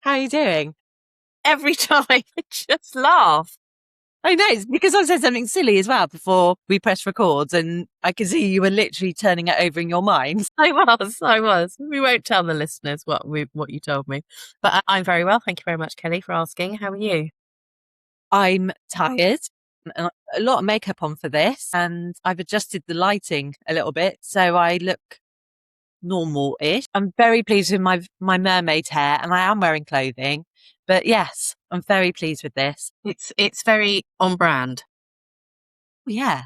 How are you doing? Every time I just laugh. I know, it's because I said something silly as well before we press records, and I can see you were literally turning it over in your mind. I was. We won't tell the listeners what you told me. But I'm very well. Thank you very much, Kelly, for asking. How are you? I'm tired. A lot of makeup on for this, and I've adjusted the lighting a little bit so I look normal-ish. I'm very pleased with my mermaid hair, and I am wearing clothing. But yes, I'm very pleased with this. It's very on brand, Yeah,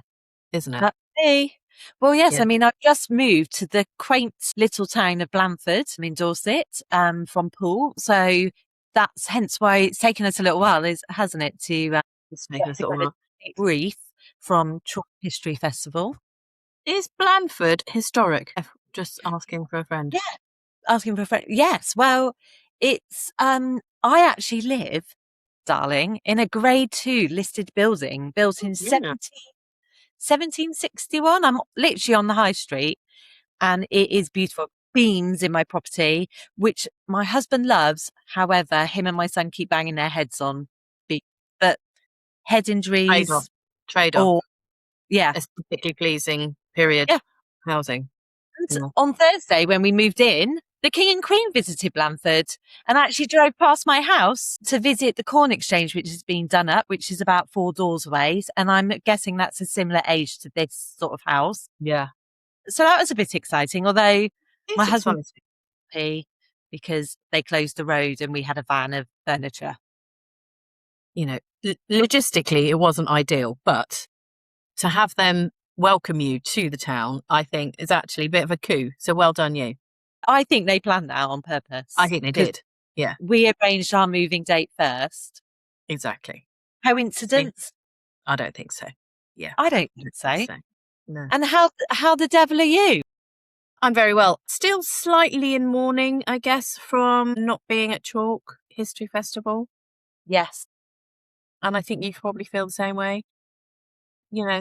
isn't it? that's me. Well, yes, Yeah. I mean, I've just moved to the quaint little town of Blandford. I'm in Dorset, from Poole. So that's hence why it's taken us a little while, hasn't it, to It's making us to all kind of laugh. debrief from Chalke History Festival. Is Blandford historic? Just asking for a friend. Yeah, asking for a friend. Yes, well, it's I actually live, darling, in a Grade 2 listed building built in Yeah. 1761. I'm literally on the high street, and it is beautiful. Beams in my property, which my husband loves. However, him and my son keep banging their heads on. But head Trade off. injuries, Trade off. or yeah, Aesthetically pleasing period yeah. housing. And Yeah. on Thursday, when we moved in, the King and Queen visited Blandford and actually drove past my house to visit the Corn Exchange, which is being done up, which is about 4 doors away. And I'm guessing that's a similar age to this sort of house. Yeah. So that was a bit exciting, although my It's husband exciting. was happy because they closed the road and we had a van of furniture. You know, logistically, it wasn't ideal, but to have them welcome you to the town, I think is actually a bit of a coup. So well done, you. I think they planned that on purpose. I think they 'Cause did. Yeah, we arranged our moving date first. exactly. See, Coincidence? I don't think so. Yeah, I don't I think don't think so. so. No. And how the devil are you? I'm very well. Still slightly in mourning, I guess, from not being at Chalke History Festival. Yes. And I think you probably feel the same way.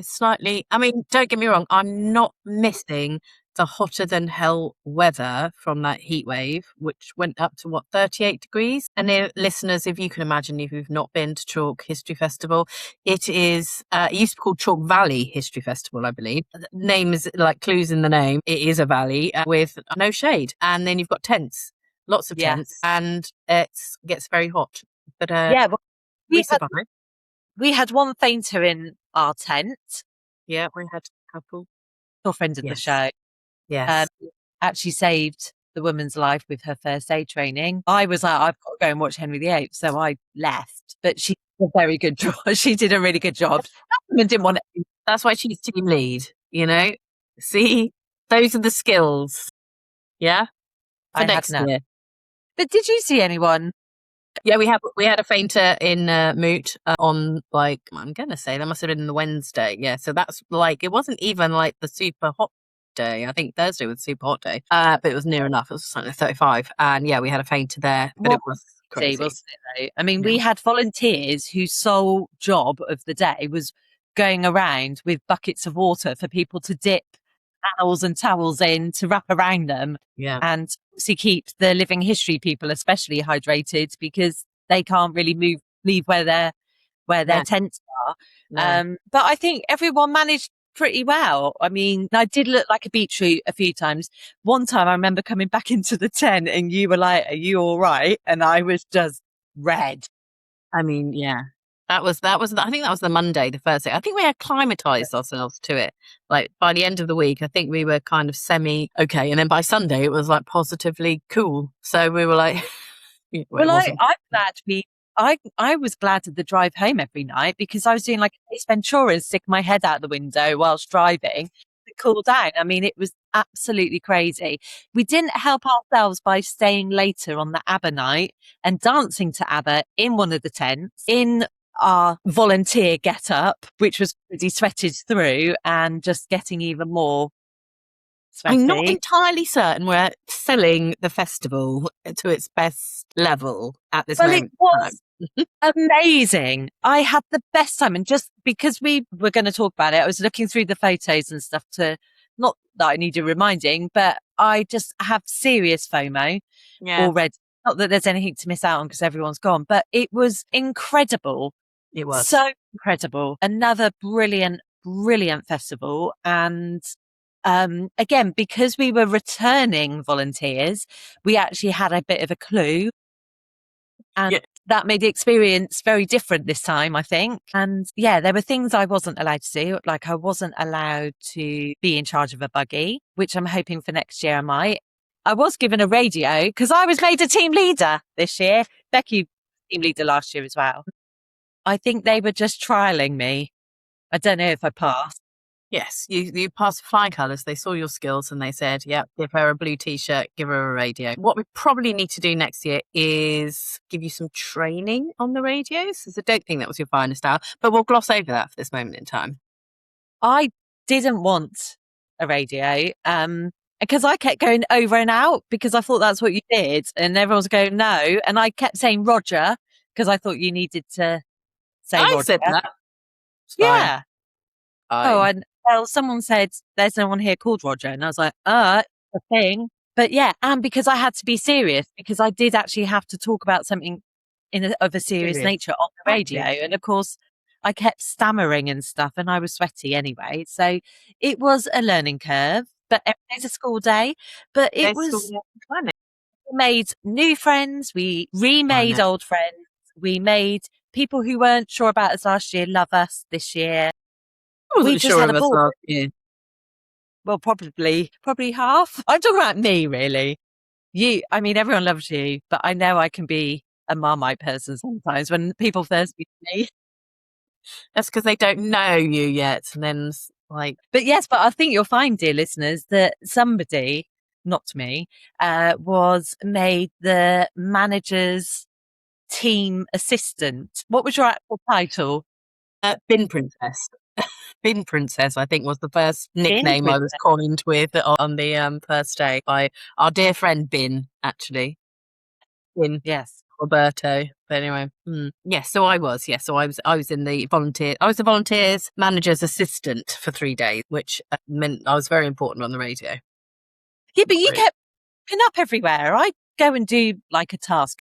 Slightly. I mean, don't get me wrong, I'm not missing the hotter than hell weather from that heat wave, which went up to 38 degrees. And listeners, if you can imagine, if you've not been to Chalke History Festival, it is, it used to be called Chalke Valley History Festival, I believe. The name is like clues in the name. It is a valley with no shade. And then you've got tents, lots of Yes. tents, and it gets very hot. But Yeah. Well, we we had survived. we had one fainter in our tent. Yeah, we had a couple. Your friend of the Yes. show. Yes. Actually saved the woman's life with her first aid training. I was like, I've got to go and watch Henry VIII, so I left. But she did a very good job. She did a really good job. That woman didn't want to. That's why she's team lead, you know? See, those are the skills. Yeah. For I had next none. year. But did you see anyone? Yeah, we had a fainter in Moot on I'm gonna say that must have been the Wednesday. Yeah, so that's it wasn't even like the super hot day. I think Thursday was a super hot day. But it was near enough. It was something like 35, and yeah, we had a fainter there, but it was crazy. Wasn't it, though? I mean, Yeah. we had volunteers whose sole job of the day was going around with buckets of water for people to dip towels and towels in to wrap around them. Yeah. And to keep the living history people especially hydrated because they can't really leave where their tents are. No. But I think everyone managed pretty well. I mean, I did look like a beetroot a few times. One time I remember coming back into the tent and you were like, "Are you all right?" And I was just red. I mean, yeah. I think that was the Monday, the first day. I think we acclimatized ourselves to it. Like by the end of the week, I think we were kind of semi okay. And then by Sunday, it was like positively cool. So we were like, Well, I'm glad I was glad of the drive home every night because I was doing like Ace Ventura and stick my head out the window whilst driving to cool down. I mean, it was absolutely crazy. We didn't help ourselves by staying later on the ABBA night and dancing to ABBA in one of the tents in our volunteer get up, which was pretty sweated through and just getting even more sweaty. I'm not entirely certain we're selling the festival to its best level at this moment. It was amazing. I had the best time. And just because we were going to talk about it, I was looking through the photos and stuff not that I needed reminding, but I just have serious FOMO already. Not that there's anything to miss out on because everyone's gone, but it was incredible. It was. So incredible. Another brilliant, brilliant festival. And again, because we were returning volunteers, we actually had a bit of a clue. And that made the experience very different this time, I think. And yeah, there were things I wasn't allowed to do. Like I wasn't allowed to be in charge of a buggy, which I'm hoping for next year I might. I was given a radio because I was made a team leader this year. Beccy, team leader last year as well. I think they were just trialing me. I don't know if I passed. Yes, you passed flying colours. They saw your skills and they said, yeah, give her a blue T-shirt, give her a radio. What we probably need to do next year is give you some training on the radios. I don't think that was your finest hour, but we'll gloss over that for this moment in time. I didn't want a radio because I kept going over and out because I thought that's what you did. And everyone's going, no. And I kept saying Roger because I thought you needed to say Roger. I said that. Yeah. Fine. Well, someone said there's no one here called Roger. And I was like, a thing. But yeah, and because I had to be serious, because I did actually have to talk about something of a serious nature on the radio. And of course, I kept stammering and stuff and I was sweaty anyway. So it was a learning curve, but every day's a school day. But it was, we made new friends. We remade old friends. We made people who weren't sure about us last year love us this year. I wasn't sure of us last year. Well, probably half. I'm talking about me, really. I mean, everyone loves you, but I know I can be a Marmite person sometimes when people first meet me. That's because they don't know you yet. And then But yes, but I think you'll find, dear listeners, that somebody, not me, was made the manager's team assistant. What was your actual title? Bin Princess. Bin Princess, I think, was the first nickname I was coined with on the first day by our dear friend Bin, actually. Bin. Yes. Roberto. But anyway, yes. So I was in the volunteer. I was the volunteers manager's assistant for 3 days, which meant I was very important on the radio. Yeah, but you kept popping up everywhere. I'd go and do like a task,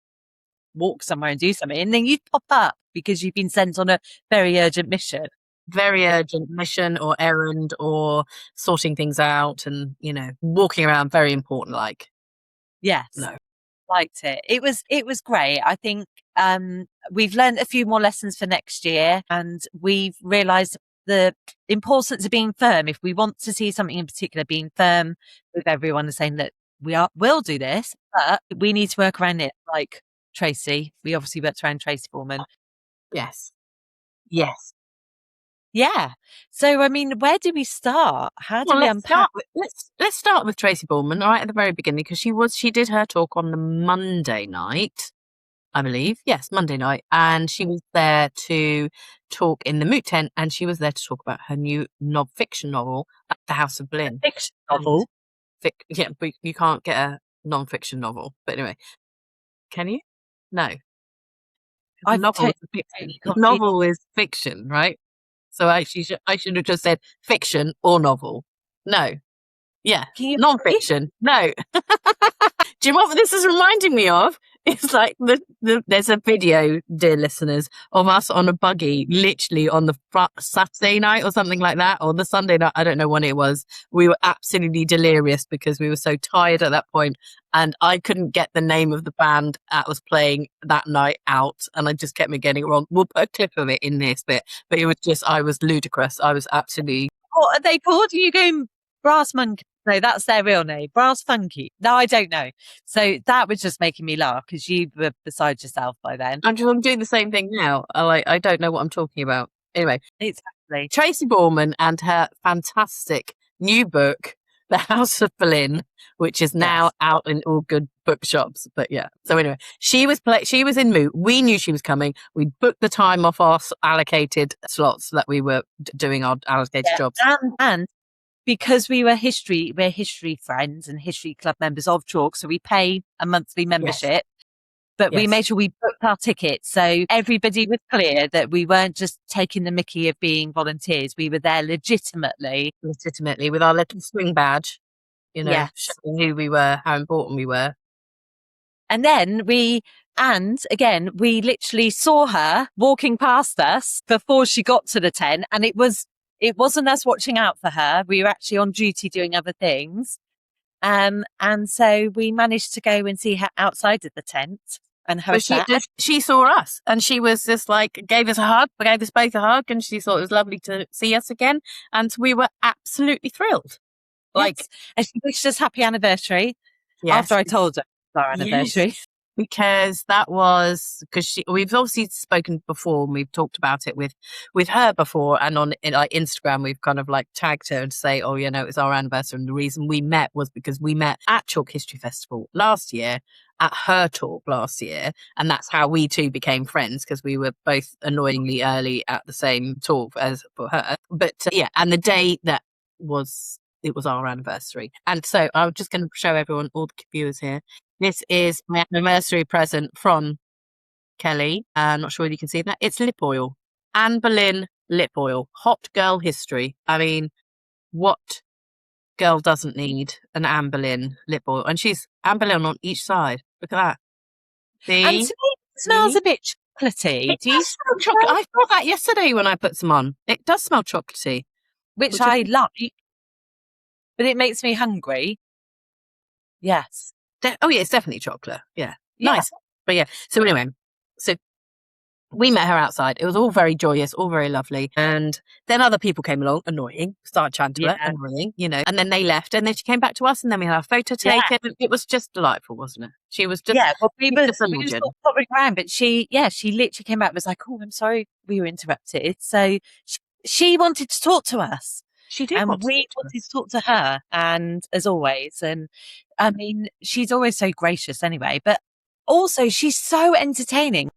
walk somewhere and do something, and then you'd pop up because you've been sent on a very urgent mission. Very urgent mission or errand or sorting things out and, walking around very important like. Yes. No. Liked it. It was great. I think we've learned a few more lessons for next year and we've realised the importance of being firm. If we want to see something in particular, being firm with everyone and saying that we'll do this, but we need to work around it. Like Tracy, we obviously worked around Tracy Borman. Yes. Yeah. So, I mean, where do we start? How do we unpack? Let's start with Tracy Borman right at the very beginning because she did her talk on the Monday night, I believe. Yes, Monday night. And she was there to talk in the moot tent and she was there to talk about her new fiction novel, The House of Boleyn. Fiction novel? Yeah, but you can't get a non-fiction novel. But anyway, can you? No. Novel is fiction, right? So I should have just said fiction or novel. No. Yeah. Non-fiction. No. Do you know what this is reminding me of? It's like there's a video, dear listeners, of us on a buggy, literally on the Saturday night or something like that, or the Sunday night. I don't know when it was. We were absolutely delirious because we were so tired at that point, and I couldn't get the name of the band that was playing that night out, and I just kept getting it wrong. We'll put a clip of it in this bit, but it was just, I was ludicrous. I was absolutely. What are they called? Are you going Brass Monkey? No, that's their real name. Brass Funky. No, I don't know. So that was just making me laugh because you were beside yourself by then. I'm doing the same thing now. I don't know what I'm talking about. Anyway. Exactly. Tracy Borman and her fantastic new book, The House of Boleyn, which is now out in all good bookshops. But yeah. So anyway, she was in moot. We knew she was coming. We booked the time off our allocated slots that we were doing our allocated jobs. And because we're history friends and history club members of Chalke, so we pay a monthly membership, but we made sure we booked our tickets. So everybody was clear that we weren't just taking the mickey of being volunteers. We were there legitimately with our little swing badge, showing who we were, how important we were. And then we literally saw her walking past us before she got to the tent. And it wasn't us watching out for her. We were actually on duty doing other things. And so we managed to go and see her outside of the tent and have a chat. She saw us and she was just like, gave us both a hug, and she thought it was lovely to see us again. And we were absolutely thrilled. Yes. And she wished us happy anniversary after I told her our anniversary. Yes. Because we've obviously spoken before and we've talked about it with her before, and on like Instagram we've kind of like tagged her and say, oh, you know, it's our anniversary, and the reason we met was because we met at Chalke History Festival last year, at her talk last year, and that's how we two became friends, because we were both annoyingly early at the same talk as for her. But and the day that it was our anniversary. And so I'm just going to show everyone, all the viewers here. This is my anniversary present from Kelly. I'm not sure if you can see that. It's lip oil. Anne Boleyn lip oil. Hot girl history. I mean, what girl doesn't need an Anne Boleyn lip oil? And she's Anne Boleyn on each side. Look at that. See? And to me, it smells a bit chocolatey. It does smell chocolate. I thought that yesterday when I put some on. It does smell chocolatey. Which I like, but it makes me hungry. Yes. It's definitely chocolate. Yeah. Nice. But yeah. So anyway, we met her outside. It was all very joyous, all very lovely. And then other people came along, annoying, started chatting to her, annoying, you know. And then they left, and then she came back to us, and then we had our photo taken. It was just delightful, wasn't it? She was just we were just following around, but she literally came back and was like, "Oh, I'm sorry, we were interrupted." So she wanted to talk to us. She did, and we wanted to talk to her, and as always, and I mean, she's always so gracious anyway, but also she's so entertaining.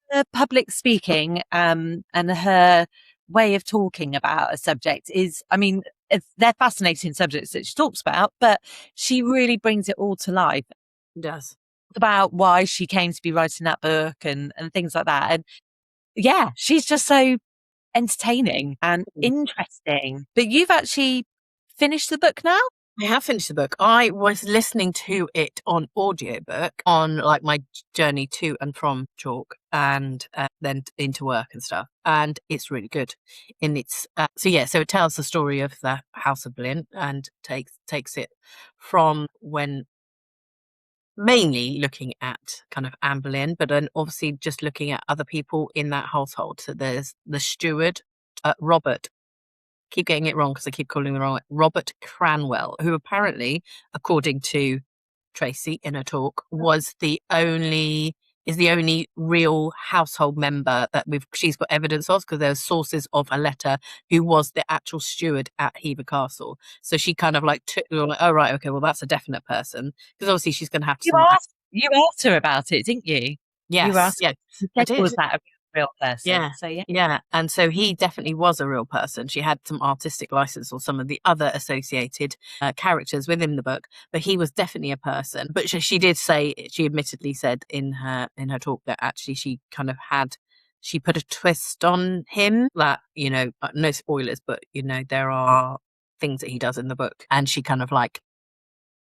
Her public speaking and her way of talking about a subject is, I mean, they're fascinating subjects that she talks about, but she really brings it all to life. She does. About why she came to be writing that book and things like that. And yeah, she's just so entertaining and interesting. But you've actually finished the book now? I have finished the book. I was listening to it on audiobook on like my journey to and from Chalke, and then into work and stuff. And it's really good. And it's so it tells the story of the House of Boleyn and takes it from when, mainly looking at kind of Anne Boleyn, but then obviously just looking at other people in that household. So there's the steward, Robert. Keep getting it wrong because I keep calling him wrong. Robert Cranwell, who apparently, according to Tracy in a talk, is the only real household member that she's got evidence of, because there's sources of a letter, who was the actual steward at Hever Castle. So she kind of like took, oh right, okay, well that's a definite person, because obviously she's going to have to. You asked her about it, didn't you? Yes, you asked, yeah, I did. Was that a real person? Yeah. So yeah. And so he definitely was a real person. She had some artistic license or some of the other associated characters within the book, but he was definitely a person. But she did say, she admittedly said in her talk that actually she kind of she put a twist on him, that, you know, no spoilers, but you know, there are things that he does in the book, and she kind of like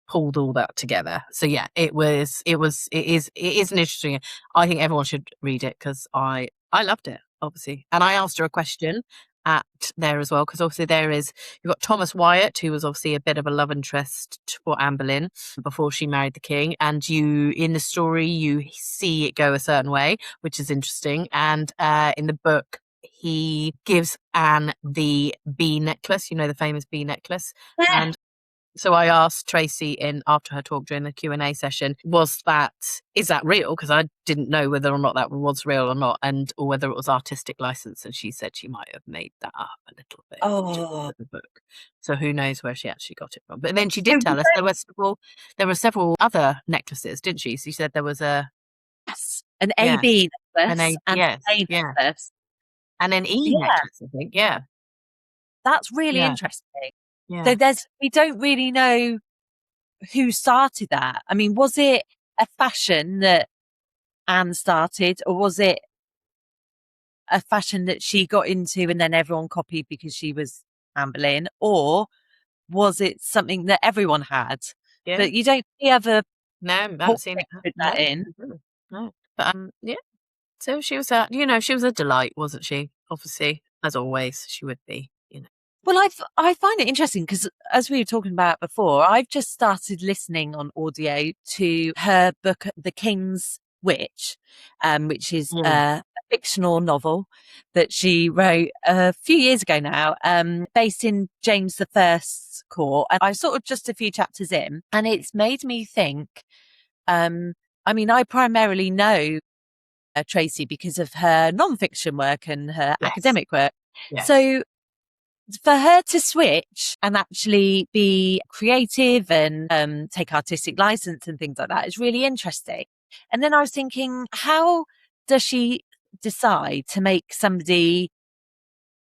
pulled all that together. So yeah, it is an interesting. I think everyone should read it, because I loved it, obviously. And I asked her a question at there as well, because obviously you've got Thomas Wyatt, who was obviously a bit of a love interest for Anne Boleyn before she married the king, and in the story you see it go a certain way, which is interesting. And in the book he gives Anne the bee necklace, you know, the famous bee necklace. And so I asked Tracy after her talk during the Q&A session, is that real? Because I didn't know whether or not that was real or not, or whether it was artistic license. And she said she might have made that up a little bit. Oh, the book. So who knows where she actually got it from? But then she did tell us there were several other necklaces, didn't she? She said there was an AB necklace, and an A necklace, and an E necklace, I think. Yeah, that's really interesting. Yeah. So we don't really know who started that. I mean, was it a fashion that Anne started, or was it a fashion that she got into and then everyone copied because she was Anne Boleyn, or was it something that everyone had? Yeah. But you don't see other No, I haven't seen it. Put No, that in. no. But yeah. So she was she was a delight, wasn't she? Obviously, as always, she would be. Well, I find it interesting because, as we were talking about before, I've just started listening on audio to her book, The King's Witch, which is a fictional novel that she wrote a few years ago now, based in James I's court. And I'm sort of just a few chapters in, and it's made me think. I mean, I primarily know Tracy because of her non-fiction work and her academic work. Yes. So for her to switch and actually be creative and take artistic license and things like that is really interesting. And then I was thinking, how does she decide to make somebody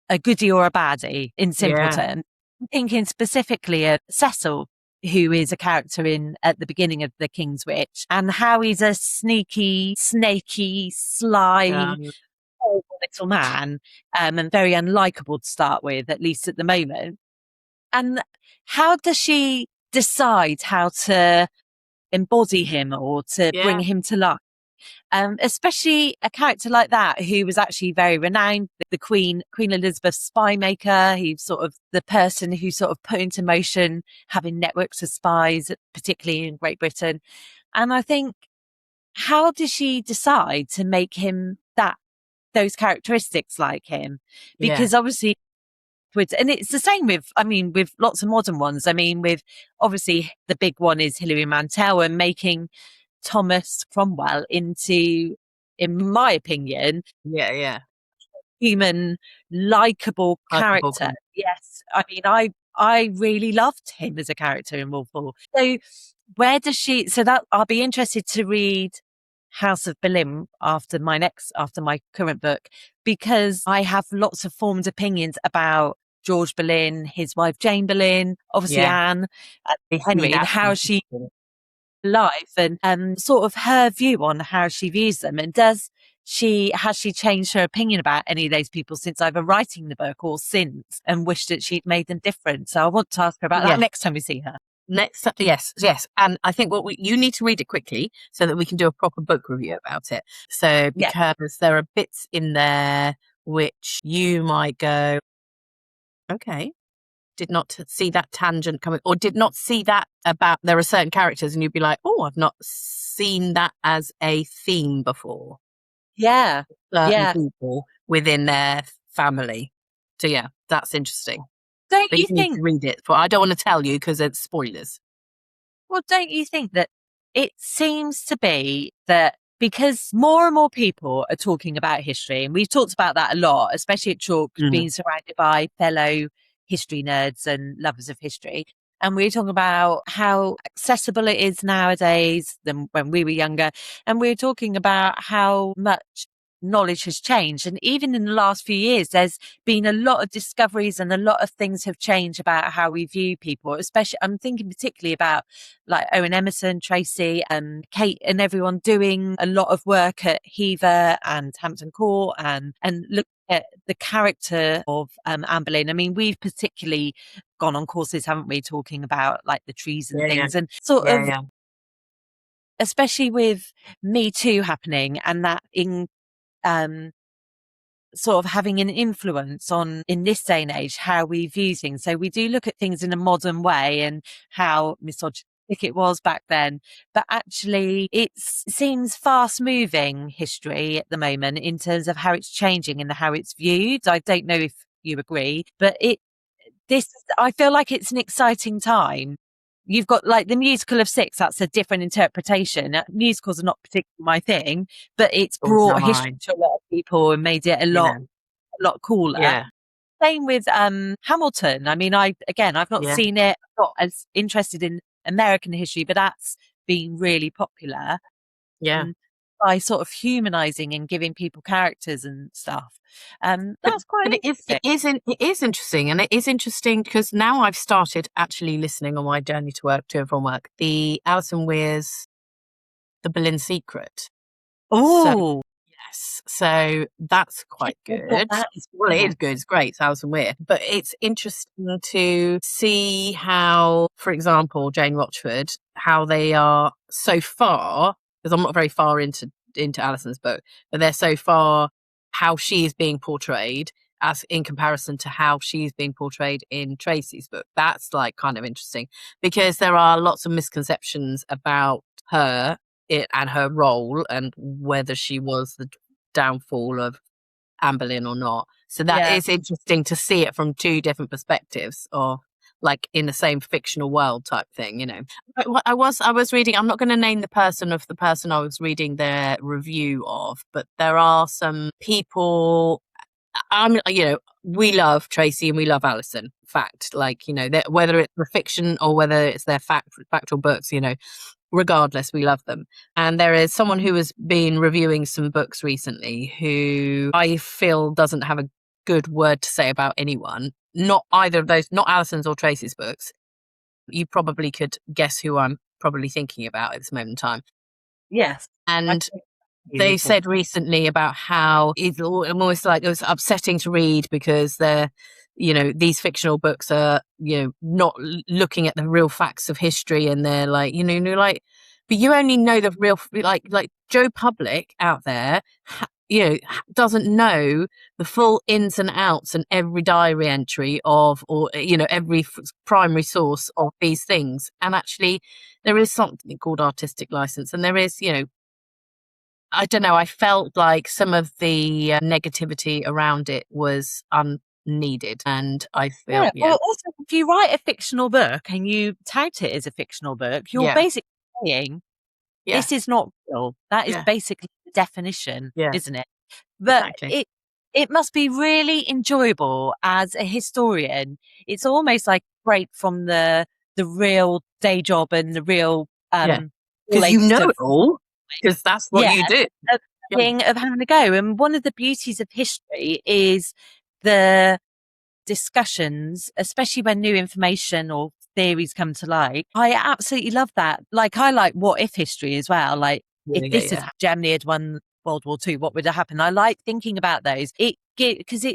a goodie or a baddie in simple terms? I'm thinking specifically of Cecil, who is a character at the beginning of The King's Witch, and how he's a sneaky, snaky, sly, little man, and very unlikable to start with, at least at the moment. And how does she decide how to embody him or to bring him to life? Especially a character like that, who was actually very renowned, the Queen Elizabeth spy maker. He's sort of the person who sort of put into motion having networks of spies, particularly in Great Britain. And I think, how does she decide to make him those characteristics like him? Because obviously, and it's the same with lots of modern ones. I mean, with obviously the big one is Hilary Mantel and making Thomas Cromwell into, in my opinion, human, likable character. Yes. I mean, I really loved him as a character in Wolf Hall. So where does she, so that I'll be interested to read House of Boleyn after my current book, because I have lots of formed opinions about George Boleyn, his wife Jane Boleyn, obviously Anne, Henry, and how she life and sort of her view on how she views them. And has she changed her opinion about any of those people since either writing the book or since, and wished that she'd made them different? So I want to ask her about that next time we see her. Yes. And I think you need to read it quickly so that we can do a proper book review about it. So because there are bits in there which you might go, okay, did not see that tangent coming, or did not see that about, there are certain characters and you'd be like, oh, I've not seen that as a theme before. People within their family. So that's interesting. Don't you think? Need to read it, I don't want to tell you because it's spoilers. Well, don't you think that it seems to be that because more and more people are talking about history, and we've talked about that a lot, especially at Chalke, being surrounded by fellow history nerds and lovers of history. And we're talking about how accessible it is nowadays than when we were younger. And we're talking about how much knowledge has changed. And even in the last few years, there's been a lot of discoveries and a lot of things have changed about how we view people, especially I'm thinking particularly about like Owen Emerson, Tracy and Kate and everyone doing a lot of work at Hever and Hampton Court and look at the character of Anne Boleyn. I mean, we've particularly gone on courses, haven't we, talking about like the trees and things and sort of, especially with Me Too happening and that in sort of having an influence on, in this day and age, how we view things. So we do look at things in a modern way and how misogynistic it was back then, but actually it seems fast moving history at the moment in terms of how it's changing and how it's viewed. I don't know if you agree, but I feel like it's an exciting time. You've got like the musical of Six, that's a different interpretation. Musicals are not particularly my thing, but it's brought history to a lot of people and made it a lot cooler. Yeah. Same with Hamilton. I mean, I've not seen it, I'm not as interested in American history, but that's been really popular. By sort of humanizing and giving people characters and stuff. That's quite it is interesting. And it is interesting because now I've started actually listening on my journey to and from work, the Alison Weir's The Boleyn Secret. Oh, Yes, so that's quite good. Well, it is good. It's great. It's Alison Weir. But it's interesting to see how, for example, Jane Rochford, how they are so far, because I'm not very far into Alison's book, but they're so far how she is being portrayed as in comparison to how she's being portrayed in Tracy's book. That's like kind of interesting because there are lots of misconceptions about her and her role and whether she was the downfall of Anne Boleyn or not. So that is interesting to see it from two different perspectives, or like in the same fictional world type thing, you know. But I was reading, I'm not going to name the person I was reading their review of, but there are some people, you know, we love Tracy and we love Alison. Fact, like, you know, whether it's the fiction or whether it's their factual books, you know, regardless, we love them. And there is someone who has been reviewing some books recently who I feel doesn't have a good word to say about anyone. Not either of those, not Alison's or Tracy's books. You probably could guess who I'm probably thinking about at this moment in time. Yes. And they said recently about how it's almost like it was upsetting to read because they're, you know, these fictional books are, you know, not looking at the real facts of history, and they're like, you know, you're like, but you only know the real, like Joe Public out there, you know, doesn't know the full ins and outs and every diary entry of, or, you know, every primary source of these things. And actually there is something called artistic license, and there is, you know, I don't know, I felt like some of the negativity around it was unneeded, and I feel Well, also, if you write a fictional book and you tout it as a fictional book, you're basically saying this is not real. That is basically the definition, isn't it? But it must be really enjoyable as a historian. It's almost like a break from the real day job and the real because you know it all, because that's what you do. Of having to go. And one of the beauties of history is the discussions, especially when new information or theories come to light. I absolutely love that. Like, I like what if history as well. Like, if this is Germany had won World War II, what would have happened? I like thinking about those. Because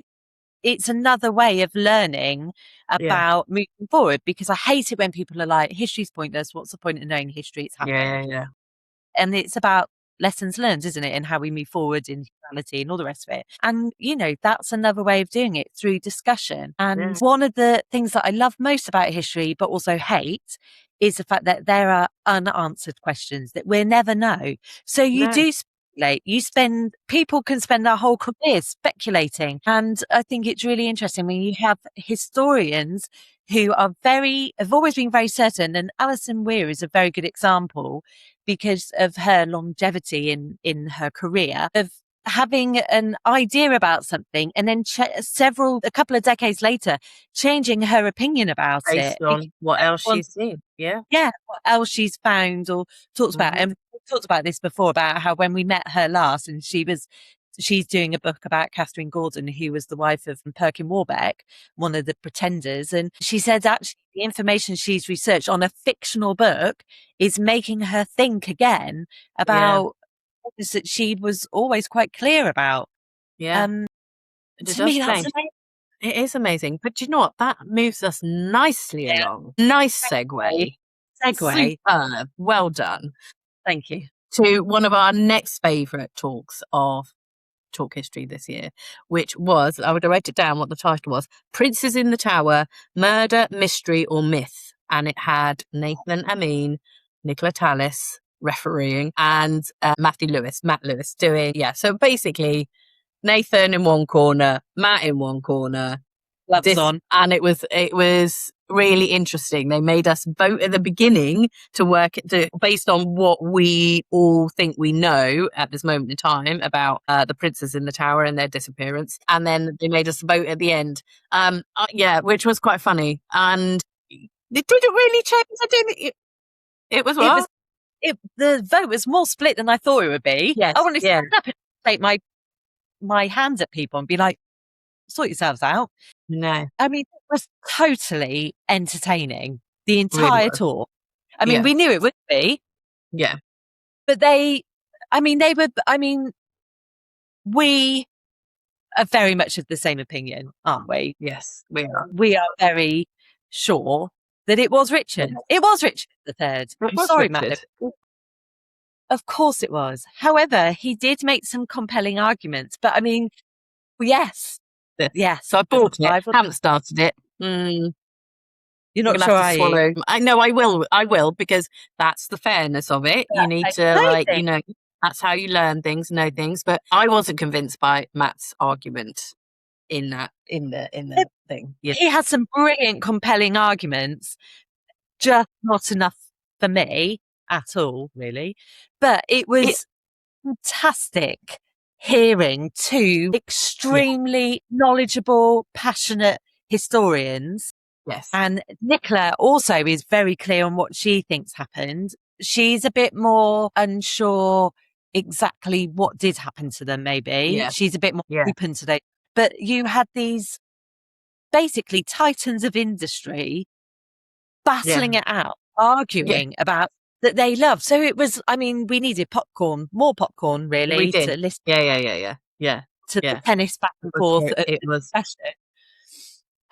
it's another way of learning about moving forward, because I hate it when people are like, history's pointless. What's the point of knowing history? It's happened. And it's about lessons learned, isn't it? And how we move forward in humanity and all the rest of it. And, you know, that's another way of doing it, through discussion. And one of the things that I love most about history, but also hate, is the fact that there are unanswered questions that we'll never know. So you do speculate. People can spend their whole careers speculating. And I think it's really interesting when you have historians who have always been very certain. And Alison Weir is a very good example, because of her longevity in her career, of having an idea about something and then a couple of decades later changing her opinion about based it on what else she's seen. What else she's found or talked about. And we talked about this before, about how when we met her last, and she's doing a book about Catherine Gordon, who was the wife of Perkin Warbeck, one of the pretenders. And she said actually the information she's researched on a fictional book is making her think again about things that she was always quite clear about. To me, that's amazing. It is amazing. But do you know what? That moves us nicely along. Nice segue. Superb. Well done. Thank you. To one of our next favourite talks of Chalke History this year, which was, I would have wrote it down what the title was, Princes in the Tower, Murder, Mystery or Myth. And it had Nathen, Amin, Nicola, Tallis refereeing, and Matt Lewis doing, so basically Nathen in one corner, Matt in one corner, gloves on. And it was really interesting. They made us vote at the beginning based on what we all think we know at this moment in time about the princes in the tower and their disappearance, and then they made us vote at the end. Which was quite funny, and it didn't really change. It was what? The vote was more split than I thought it would be. Yes, I wanted to stand up and take my hands at people and be like, sort yourselves out. No. I mean, it was totally entertaining, the entire talk. I mean, we knew it would be. Yeah. But we are very much of the same opinion, aren't we? Yes, we are. We are very sure that it was Richard. Yes. It was Richard III. I'm sorry, Matt. Of course it was. However, he did make some compelling arguments. But I mean, yes. Yes. So I bought it. Haven't started it. You're not sure, have to swallow. I know I will, because that's the fairness of it. You need to that's how you learn things, know things. But I wasn't convinced by Matt's argument in the thing. Yeah. He had some brilliant, compelling arguments, just not enough for me at all, really. But it was fantastic hearing two extremely knowledgeable, passionate historians. Yes. And Nicola also is very clear on what she thinks happened. She's a bit more unsure exactly what did happen to them, maybe. Yeah. She's a bit more open today. But you had these basically titans of industry battling it out, arguing about that they love. So it was, I mean, we needed more popcorn, really, we did. to listen. Yeah. To the tennis back and forth. It was.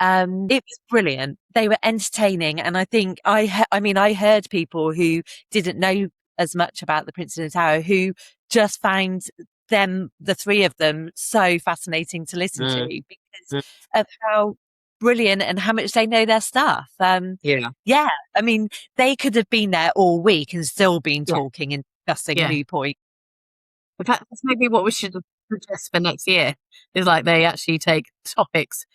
It was brilliant. They were entertaining, and I think I heard people who didn't know as much about the Prince of the Tower who just found the three of them, so fascinating to listen to because of how brilliant and how much they know their stuff. I mean, they could have been there all week and still been talking and discussing new points. In fact, that's maybe what we should suggest for next year, is like they actually take topics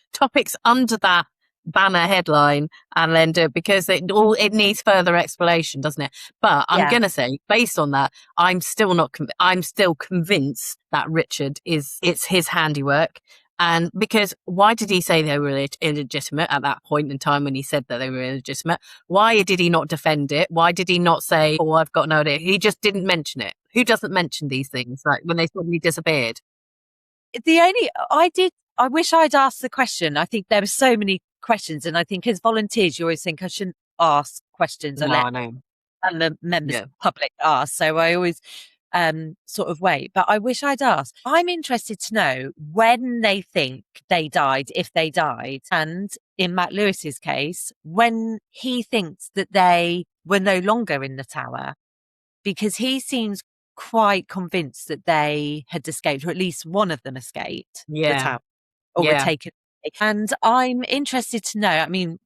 under that banner headline and then do it, because it needs further explanation, doesn't it? But I'm going to say, based on that, I'm still convinced that Richard it's his handiwork. And because why did he say they were illegitimate at that point in time when he said that they were illegitimate? Why did he not defend it? Why did he not say, oh, I've got no idea? He just didn't mention it. Who doesn't mention these things, like when they suddenly disappeared? I wish I'd asked the question. I think there were so many questions, and I think as volunteers, you always think I shouldn't ask questions and the members of the public ask. So I always sort of wait. But I wish I'd asked. I'm interested to know when they think they died, if they died, and in Matt Lewis's case, when he thinks that they were no longer in the tower, because he seems quite convinced that they had escaped, or at least one of them escaped the tower, or were taken. And I'm interested to know, I mean,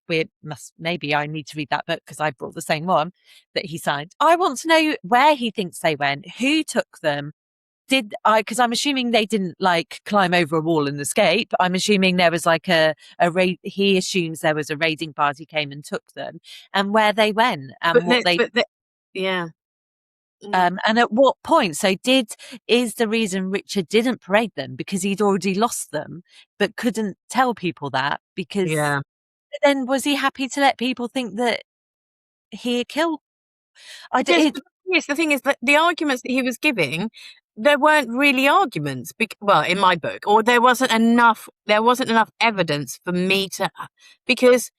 maybe I need to read that book because I brought the same one that he signed. I want to know where he thinks they went, who took them. Because I'm assuming they didn't like climb over a wall and escape. I'm assuming there was like a raid. He assumes there was a raiding party came and took them, and where they went and and at what point? So is the reason Richard didn't parade them because he'd already lost them, but couldn't tell people that because then was he happy to let people think that he had killed? Yes, the thing is that the arguments that he was giving, there weren't really arguments. In my book, or there wasn't enough evidence for me to, because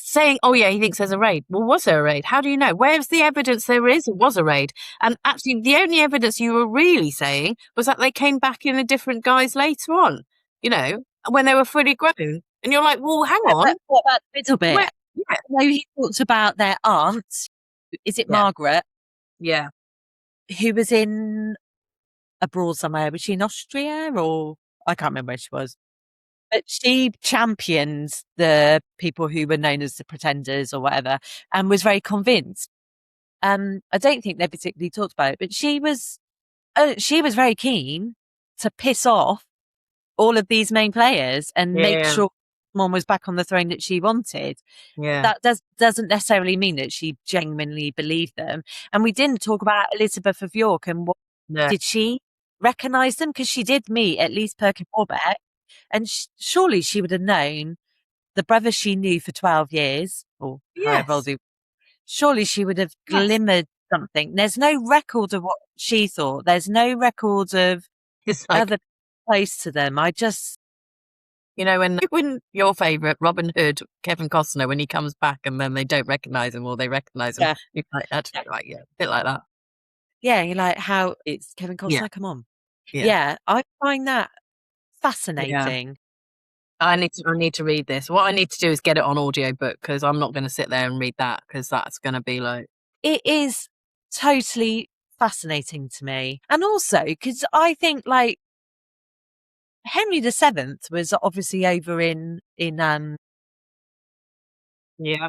saying, oh yeah, he thinks there's a raid. Well, was there a raid? How do you know? Where's the evidence there was a raid? And actually, the only evidence you were really saying was that they came back in a different guise later on, when they were fully grown. And you're like, well, hang on. What about the middle bit? No, he talks about their aunt. Is it Margaret? Yeah. Who was abroad somewhere. Was she in Austria or I can't remember where she was. But she championed the people who were known as the pretenders or whatever and was very convinced. I don't think they particularly talked about it, but she was very keen to piss off all of these main players and make sure someone was back on the throne that she wanted. Yeah. That doesn't necessarily mean that she genuinely believed them. And we didn't talk about Elizabeth of York and did she recognise them? Because she did meet at least Perkin Warbeck. And surely she would have known the brother she knew for 12 years, or however old he was. Surely she would have glimmered something. There's no record of what she thought. There's no record of other close to them. I just... when your favourite, Robin Hood, Kevin Costner, when he comes back and then they don't recognise him or they recognise him, you're like, a bit like that. Yeah, you're like, how it's Kevin Costner, come on. Yeah, I find that Yeah. fascinating. I need to read this. What I need to do is get it on audiobook, because I'm not going to sit there and read that, because that's going to be like... It is totally fascinating to me. And also, because I think like Henry VII was obviously over in Yeah.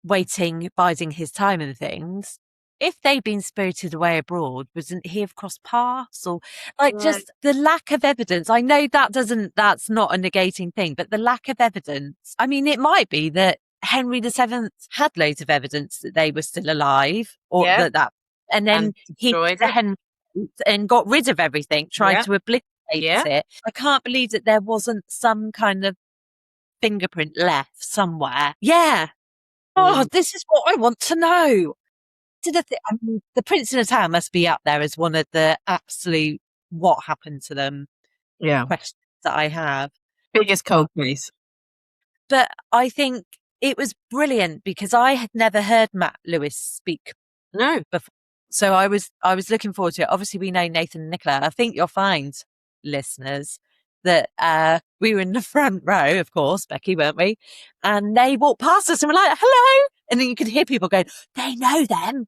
waiting, biding his time and things. If they'd been spirited away abroad, wasn't he have crossed paths? Or like just the lack of evidence. I know that's not a negating thing, but the lack of evidence. I mean, it might be that Henry VII had loads of evidence that they were still alive, or that and then he destroyed it. and got rid of everything, tried to obliterate it. I can't believe that there wasn't some kind of fingerprint left somewhere. Yeah. Oh, this is what I want to know. I mean, the Prince in a Town must be up there as one of the absolute what happened to them questions that I have. Biggest cold case. But I think it was brilliant because I had never heard Matt Lewis speak before. So I was looking forward to it. Obviously, we know Nathen and Nicola. I think you'll find, listeners, that we were in the front row, of course, Beccy, weren't we? And they walked past us and were like, hello. And then you could hear people going, they know them.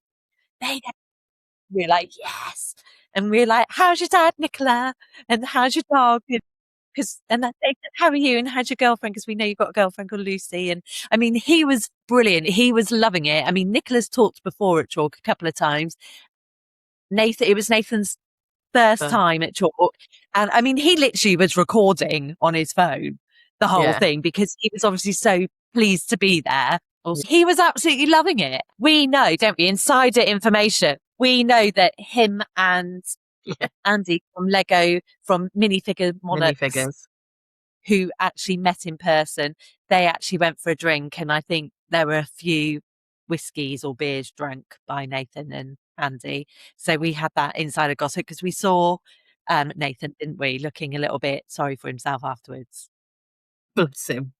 They know. We're like, yes. And we're like, how's your dad, Nicola? And how's your dog? And they said, how are you? And how's your girlfriend? Because we know you've got a girlfriend called Lucy. And I mean, he was brilliant. He was loving it. I mean, Nicola's talked before at Chalke a couple of times. It was Nathan's first time at Chalke. And I mean, he literally was recording on his phone the whole thing because he was obviously so pleased to be there. He was absolutely loving it. We know, don't we? Insider information. We know that him and Andy from Lego, from Minifigure Monarchs, who actually met in person, they actually went for a drink. And I think there were a few whiskies or beers drunk by Nathen and Andy. So we had that insider gossip because we saw Nathen, didn't we, looking a little bit sorry for himself afterwards. Bless him.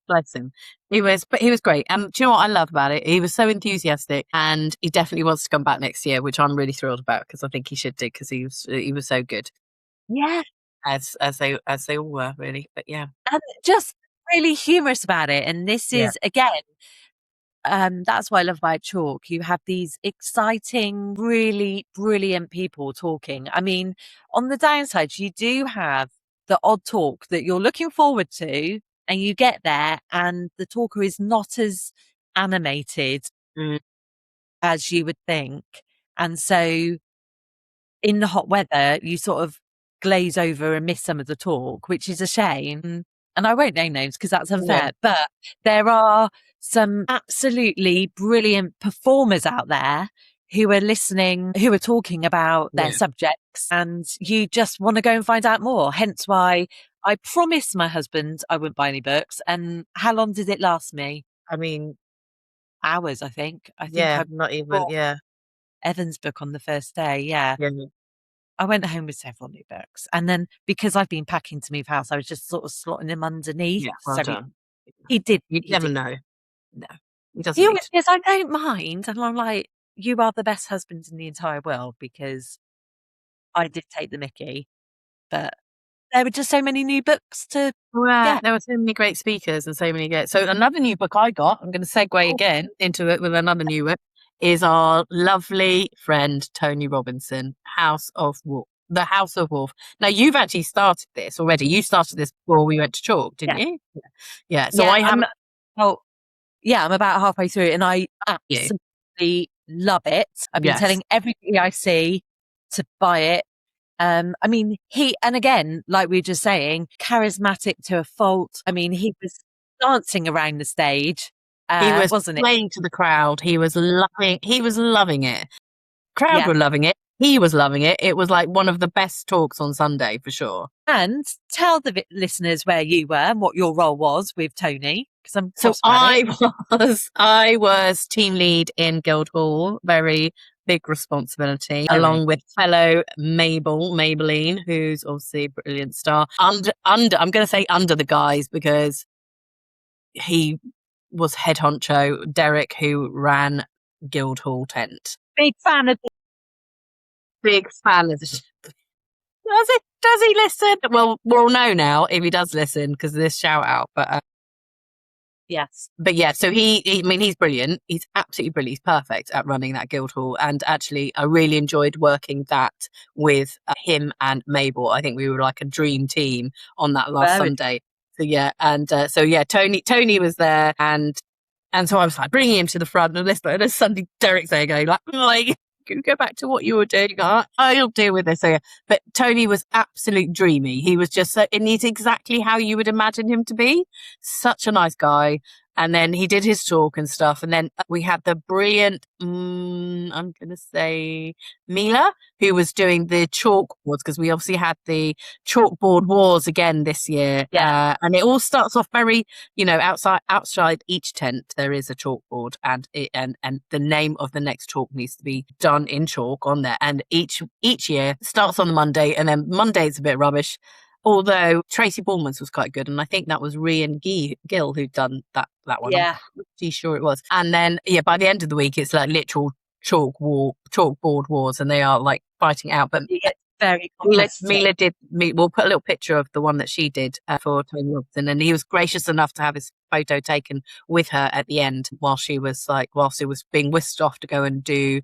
He was great. And do you know what I love about it? He was so enthusiastic, and he definitely wants to come back next year, which I'm really thrilled about because I think he should do, because he was so good. Yeah. As they all were, really. But yeah. And just really humorous about it. And this is, again, that's what I love about Chalke. You have these exciting, really brilliant people talking. I mean, on the downside, you do have the odd talk that you're looking forward to, and you get there and the talker is not as animated as you would think. And so in the hot weather, you sort of glaze over and miss some of the talk, which is a shame. And I won't name names because that's unfair, but there are some absolutely brilliant performers out there who are listening, who are talking about their subjects, and you just want to go and find out more. Hence why I promised my husband I wouldn't buy any books. And how long did it last me? I mean, hours, I think. I not even, Evan's book on the first day. I went home with several new books. And then because I've been packing to move house, I was just sort of slotting them underneath. Yeah, well done. He did. You'd never know. No, he doesn't. He always says, I don't mind. And I'm like, you are the best husband in the entire world, because I did take the mickey. But there were just so many new books to get. There were so many great speakers and so many great... So another new book I got, I'm going to segue again into it with another new book, is our lovely friend Tony Robinson, House of Wolf. The House of Wolf. Now, you've actually started this already. You started this before we went to Chalke, didn't you? Yeah. So I haven't... I'm about halfway through and I absolutely love it. I've been telling everybody I see to buy it. I mean, and again, like we were just saying, charismatic to a fault. I mean, he was dancing around the stage. He was, wasn't playing to the crowd. He was loving it. Crowd were loving it. He was loving it. It was like one of the best talks on Sunday for sure. And tell the listeners where you were and what your role was with Tony. I was team lead in Guildhall. Very big responsibility, along with fellow Maybelline, who's obviously a brilliant star. I'm going to say under the guys, because he was head honcho, Derek, who ran Guildhall tent. Big fan of the... Was it Does he listen? Well, we'll know now if he does listen because of this shout out. But yes. But yeah, so I mean, he's brilliant. He's absolutely brilliant. He's perfect at running that Guildhall. And actually, I really enjoyed working that with him and Mabel. I think we were like a dream team on that last Sunday. So yeah, and Tony was there, and so I was like bringing him to the front, and there's Sunday Derek's there going like can you go back to what you were doing? I'll deal with this. So, yeah. But Tony was absolute dreamy. He was just and he's exactly how you would imagine him to be. Such a nice guy. And then he did his talk and stuff. And then we had the brilliant, I'm going to say Mila, who was doing the chalkboards, because we obviously had the chalkboard wars again this year. Yeah. And it all starts off very, outside each tent, there is a chalkboard, and the name of the next talk needs to be done in chalk on there. And each year starts on the Monday, and then Monday's a bit rubbish. Although Tracy Borman's was quite good, and I think that was Rian Gill who'd done that one. Yeah. I'm pretty sure it was. And then, by the end of the week, it's like literal chalkboard wars, and they are like fighting out. But very Mila did. We'll put a little picture of the one that she did for Tony Robinson, and he was gracious enough to have his photo taken with her at the end whilst it was being whisked off to go and do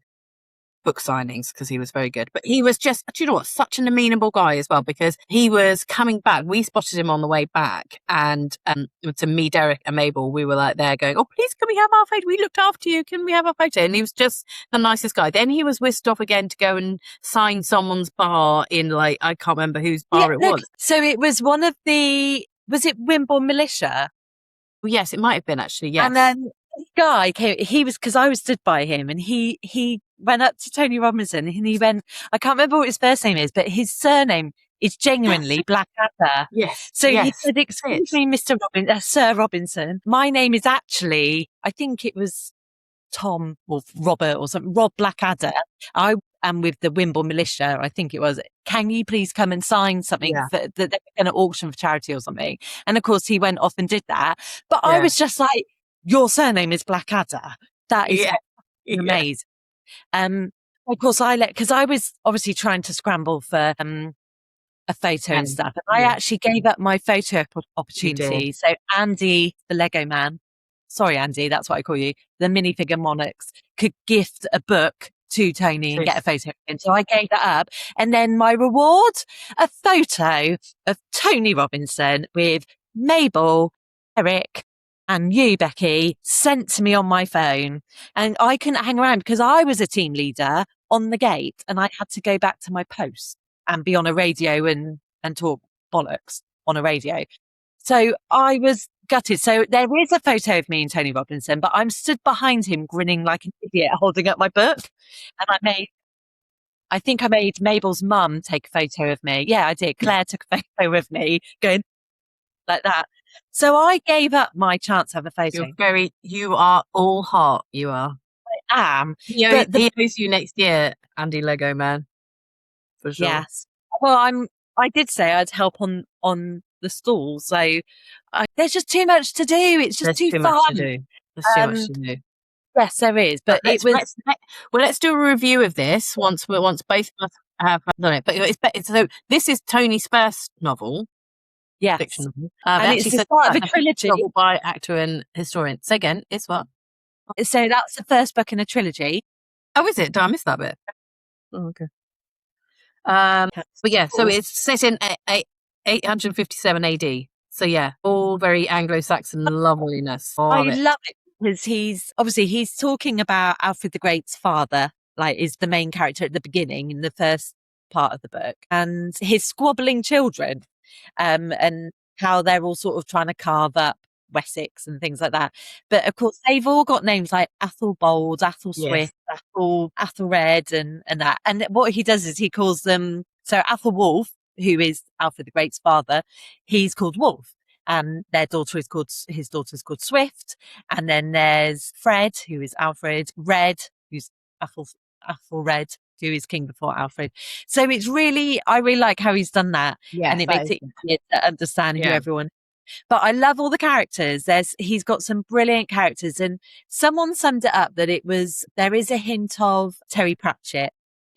book signings, because he was very good. But he was just, do you know what, such an amenable guy as well, because he was coming back. We spotted him on the way back, and to me, Derek and Mabel, we were like there going, oh, please, can we have our photo? We looked after you. Can we have our photo? And he was just the nicest guy. Then he was whisked off again to go and sign someone's bar in, I can't remember whose bar it was. So it was one of was it Wimborne Militia? Well, yes, it might have been actually, yes. And then this guy came, because I was stood by him, and he went up to Tony Robinson, and he went, I can't remember what his first name is, but his surname is genuinely Blackadder. Yes. So he said, excuse me, Sir Robinson, my name is actually, I think it was Tom or Robert or something, Rob Blackadder. I am with the Wimborne Militia, I think it was. Can you please come and sign something that they're going to auction for charity or something? And of course he went off and did that. But I was just like, your surname is Blackadder. That is amazing. Of course because I was obviously trying to scramble for a photo and stuff, and I actually gave up my photo opportunity. So Andy, the Lego man, sorry Andy, that's what I call you, the minifigure monarchs, could gift a book to Tony and get a photo. And so I gave that up, and then my reward, a photo of Tony Robinson with Mabel, Eric, and you, Beccy, sent to me on my phone. And I couldn't hang around because I was a team leader on the gate, and I had to go back to my post and be on a radio and talk bollocks on a radio. So I was gutted. So there is a photo of me and Tony Robinson, but I'm stood behind him grinning like an idiot holding up my book. And I think I made Mabel's mum take a photo of me. Yeah, I did. Claire took a photo of me going like that. So I gave up my chance to have a photo. You are all heart, you are. I am. He owes you next year, Andy Lego Man. For sure. Yes. Well, I did say I'd help on the stall. So there's just too much to do. It's just too fun. Much to do. There's too much to do. Yes, there is. But let's do a review of this once both of us have done it. But so this is Tony's first novel. Yes. Fiction novel. And it's the start of a trilogy. Novel by actor and historian. So again, it's what? So that's the first book in a trilogy. Oh, is it? Did I miss that bit? Oh, okay. But yeah, so it's set in 857 AD. So yeah, all very Anglo-Saxon loveliness. I love it because he's talking about Alfred the Great's father, is the main character at the beginning in the first part of the book, and his squabbling children, and how they're all sort of trying to carve up Wessex and things like that. But of course, they've all got names like Athelbold, Athelswift, Athelred, and that. And what he does is he calls them, so Athelwulf, who is Alfred the Great's father, he's called Wolf. And his daughter is called Swift. And then there's Fred, who is Alfred, Red, who's Athelred, who is king before Alfred. So I really like how he's done that. Yeah, and it makes it easier to understand who everyone is. But I love all the characters. He's got some brilliant characters, and someone summed it up that there is a hint of Terry Pratchett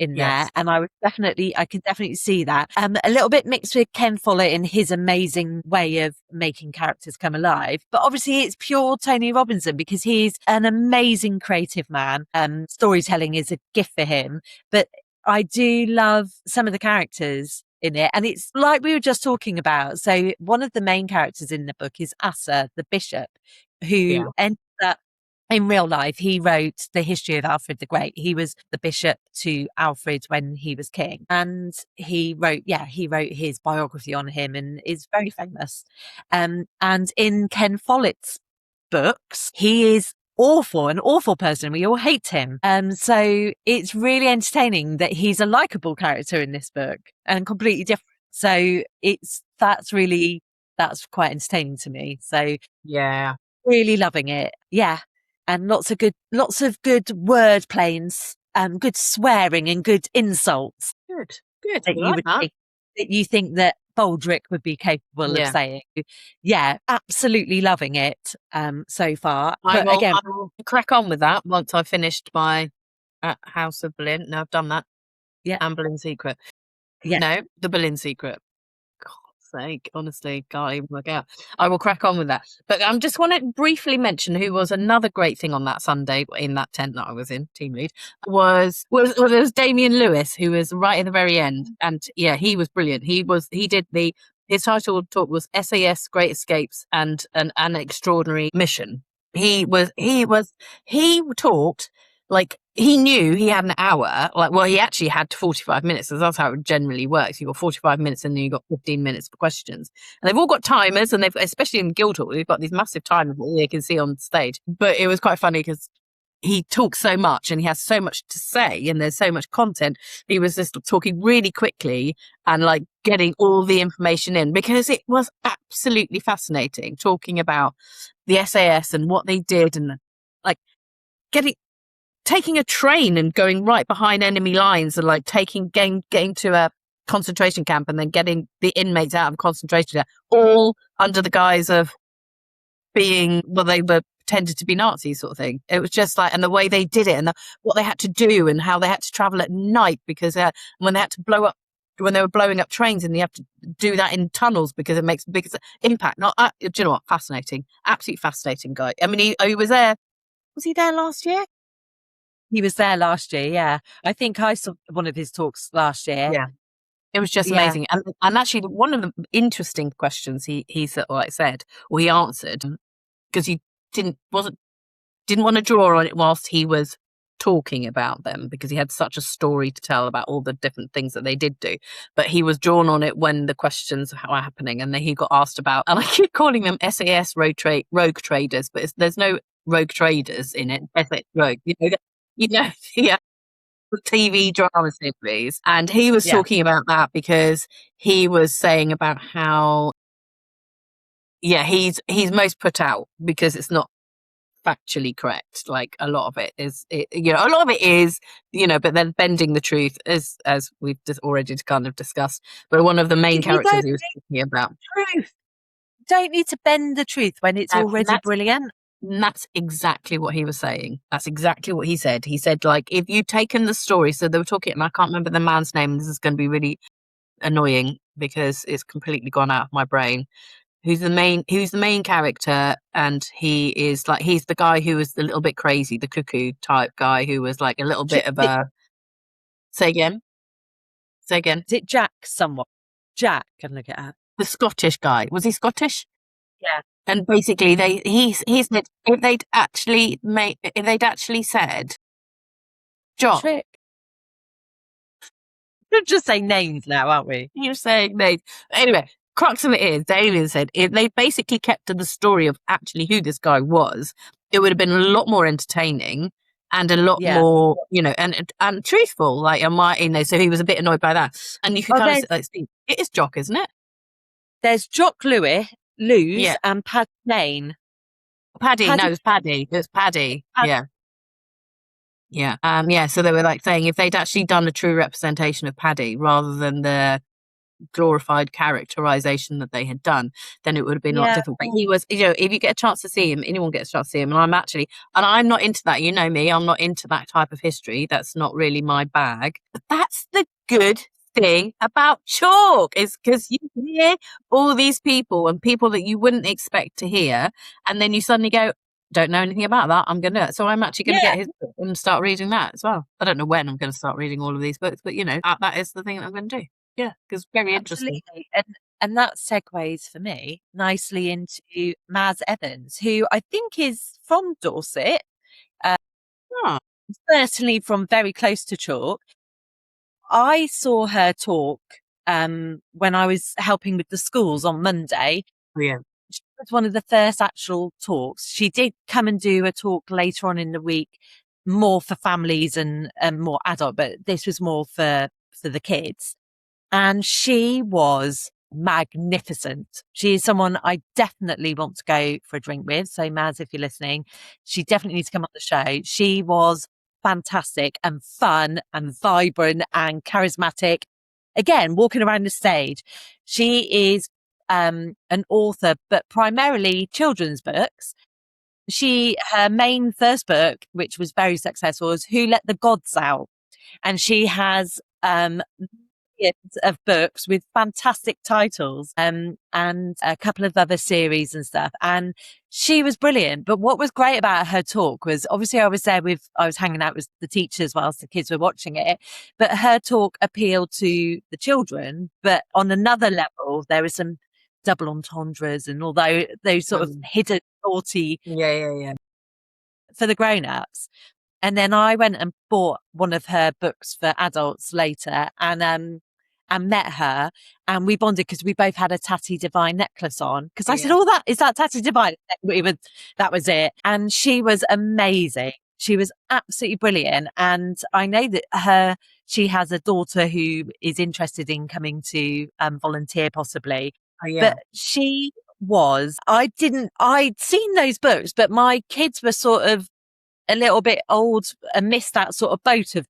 in there, Yes. and I can definitely see that. A little bit mixed with Ken Follett in his amazing way of making characters come alive, but obviously it's pure Tony Robinson because he's an amazing creative man. Storytelling is a gift for him, but I do love some of the characters in it, and it's like we were just talking about. So one of the main characters in the book is Asa, the bishop, who ended up in real life, he wrote the history of Alfred the Great. He was the bishop to Alfred when he was king. And he wrote his biography on him and is very famous. And in Ken Follett's books, he is an awful person. We all hate him. So it's really entertaining that he's a likable character in this book and completely different. So that's quite entertaining to me. So yeah, really loving it. Yeah. And lots of good word planes, good swearing and good insults. Good. That you think that Baldrick would be capable of saying. Yeah, absolutely loving it so far. I But will crack on with that once I've finished my House of Boleyn. No, I've done that. Yeah. And Boleyn Secret. Yeah. No, the Boleyn Secret. Sake, honestly, can't even work out. I will crack on with that. But I just want to briefly mention who was another great thing on that Sunday in that tent that I was in, team lead, was Damian Lewis, who was right at the very end. And yeah, he was brilliant. His title talk was SAS Great Escapes and an Extraordinary Mission. He talked like he knew he had an hour. He actually had 45 minutes. So that's how it generally works. You've got 45 minutes and then you've got 15 minutes for questions. And they've all got timers, and especially in Guildhall, they've got these massive timers that you can see on stage. But it was quite funny because he talks so much and he has so much to say and there's so much content. He was just talking really quickly and like getting all the information in, because it was absolutely fascinating talking about the SAS and what they did, and like taking a train and going right behind enemy lines, and like getting to a concentration camp and then getting the inmates out of concentration camp, all under the guise of being, they were pretended to be Nazis sort of thing. It was just like, and the way they did it and what they had to do and how they had to travel at night, because when they had to when they were blowing up trains, and you have to do that in tunnels because it makes the biggest impact. Do you know what? Fascinating. Absolutely fascinating guy. I mean, he was there. Was he there last year? He was there last year, yeah. I think I saw one of his talks last year. Yeah. It was just amazing. And actually, one of the interesting questions he said, or he answered, because he didn't want to draw on it whilst he was talking about them, because he had such a story to tell about all the different things that they did do. But he was drawn on it when the questions were happening, and then he got asked about, and I keep calling them SAS rogue traders, but there's no rogue traders in it. SAS rogue, yeah, the TV drama series. And he was talking about that because he was saying about how, he's most put out because it's not factually correct. Like a lot of it is, but then bending the truth, as we've just already kind of discussed. But one of the main characters he was talking about. Truth. Don't need to bend the truth when it's already brilliant. And that's exactly what he was saying. That's exactly what he said. He said, like, if you've taken the story, so they were talking, and I can't remember the man's name, this is going to be really annoying because it's completely gone out of my brain. Who's the main character, and he's the guy who was a little bit crazy, the cuckoo type guy who was like a little bit of a... Say again? Is it Jack somewhat? Jack, can look it up. The Scottish guy. Was he Scottish? Yeah. And basically, he said if they'd actually said, John. Trick. We're just saying names now, aren't we? You're saying names. Anyway, crux of it is, Damian said if they basically kept to the story of actually who this guy was, it would have been a lot more entertaining and a lot more, and truthful. Like, so he was a bit annoyed by that. And you can kind of see, it is Jock, isn't it? There's Jock Lewis and Paddy Lane. Paddy. No, it was Paddy. It was Paddy. Yeah. Yeah. So they were like saying if they'd actually done a true representation of Paddy rather than the glorified characterization that they had done, then it would have been a lot different. But he was, if you get a chance to see him, anyone gets a chance to see him, and I'm not into that. You know me, I'm not into that type of history. That's not really my bag. But that's the good thing about chalk, is because you hear all these people and people that you wouldn't expect to hear, and then you suddenly go, don't know anything about that. I'm going to, so I'm actually going to get his book and start reading that as well. I don't know when I'm going to start reading all of these books, but that is the thing that I'm going to do. Yeah, because very interesting. And that segues for me nicely into Maz Evans, who I think is from Dorset, certainly from very close to chalk. I saw her talk when I was helping with the schools on Monday. Oh, yeah. She was one of the first actual talks. She did come and do a talk later on in the week, more for families and more adult, but this was more for the kids. And she was magnificent. She is someone I definitely want to go for a drink with. So Maz, if you're listening, she definitely needs to come on the show. She was fantastic and fun and vibrant and charismatic. Again, walking around the stage. She is an author, but primarily children's books. Her main first book, which was very successful, was Who Let the Gods Out? And she has of books with fantastic titles and a couple of other series and stuff. And she was brilliant. But what was great about her talk was, obviously I was hanging out with the teachers whilst the kids were watching it, but her talk appealed to the children. But on another level, there were some double entendres and although those sort of hidden naughty for the grown-ups. And then I went and bought one of her books for adults later and met her, and we bonded because we both had a Tatty Divine necklace on. Because I said, is that Tatty Divine? That was it. And she was amazing. She was absolutely brilliant. And I know that she has a daughter who is interested in coming to volunteer possibly. Oh, yeah. But I'd seen those books, but my kids were sort of a little bit old and missed that sort of boat of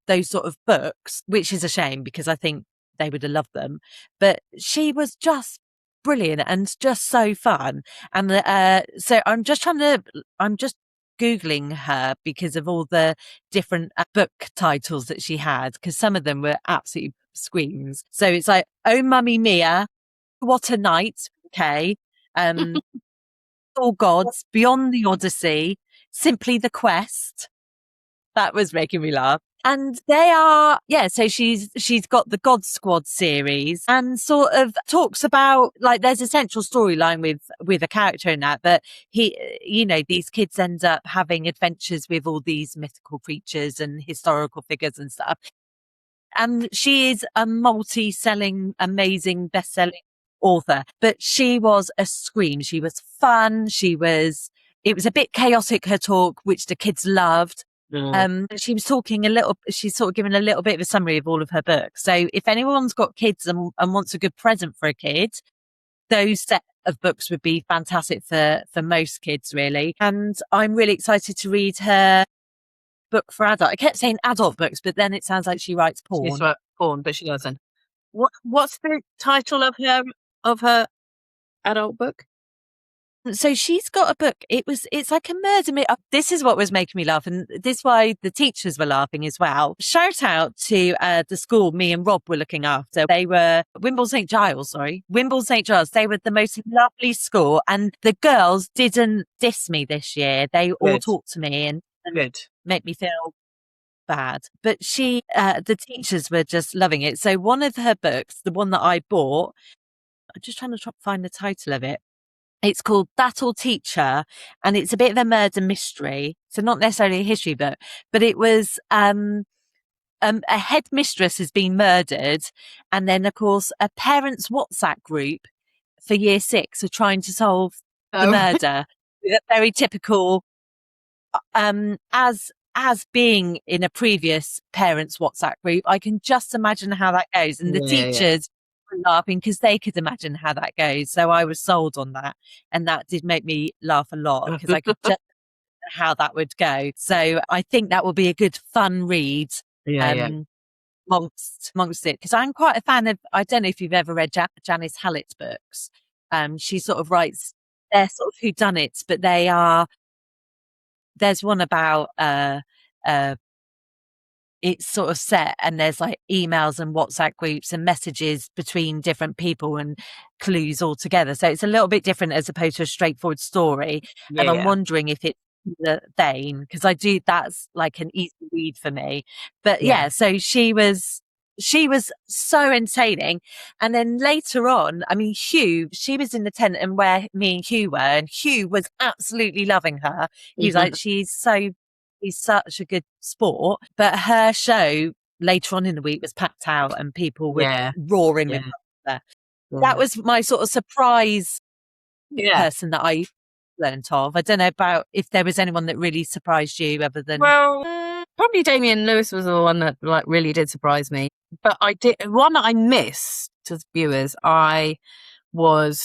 those sort of books, which is a shame because I think they would have loved them. But she was just brilliant and just so fun. And so I'm just Googling her because of all the different book titles that she had, because some of them were absolutely screams. So it's like, Oh Mummy Mia, What a Night, okay. All Gods, Beyond the Odyssey, Simply the Quest. That was making me laugh. And they are, so she's got the God Squad series and sort of talks about, like, there's a central storyline with a character in that, but these kids end up having adventures with all these mythical creatures and historical figures and stuff. And she is a multi-selling, amazing, best-selling author, but she was a scream. She was fun. It was a bit chaotic, her talk, which the kids loved. She was she's sort of giving a little bit of a summary of all of her books. So if anyone's got kids and wants a good present for a kid, those set of books would be fantastic for most kids, really. And I'm really excited to read her book for adult. I kept saying adult books, but then it sounds like she writes porn. She's writes porn, but she doesn't. What's the title of her adult book? So she's got a book. It's like a murder mystery. This is what was making me laugh, and this is why the teachers were laughing as well. Shout out to the school me and Rob were looking after. They were Wimble St Giles. They were the most lovely school, and the girls didn't diss me this year. They all talked to me and make me feel bad. But the teachers were just loving it. So one of her books, the one that I bought, I'm just trying to find the title of it. It's called That'll Teach Her, and it's a bit of a murder mystery. So not necessarily a history book, but it was a headmistress has been murdered, and then of course a parents' WhatsApp group for year 6 are trying to solve the murder. Very typical, as being in a previous parents' WhatsApp group. I can just imagine how that goes, and the teachers were laughing because they could imagine how that goes. So I was sold on that, and that did make me laugh a lot because I could just how that would go. So I think that will be a good fun read. amongst it, because I'm quite a fan of, I don't know if you've ever read Janice Hallett's books. She sort of writes, they're sort of whodunits, but there's one about uh it's sort of set, and there's like emails and WhatsApp groups and messages between different people and clues all together. So it's a little bit different as opposed to a straightforward story. And I'm wondering if it's the vein, because that's like an easy read for me. But so she was so entertaining. And then later on, I mean, Hugh, she was in the tent and where me and Hugh were, and Hugh was absolutely loving her. He's like, he's such a good sport. But her show later on in the week was packed out and people were roaring with her. That was my sort of surprise person that I learnt of. I don't know about if there was anyone that really surprised you other than... Well, probably Damian Lewis was the one that like really did surprise me. But one that I missed to viewers, I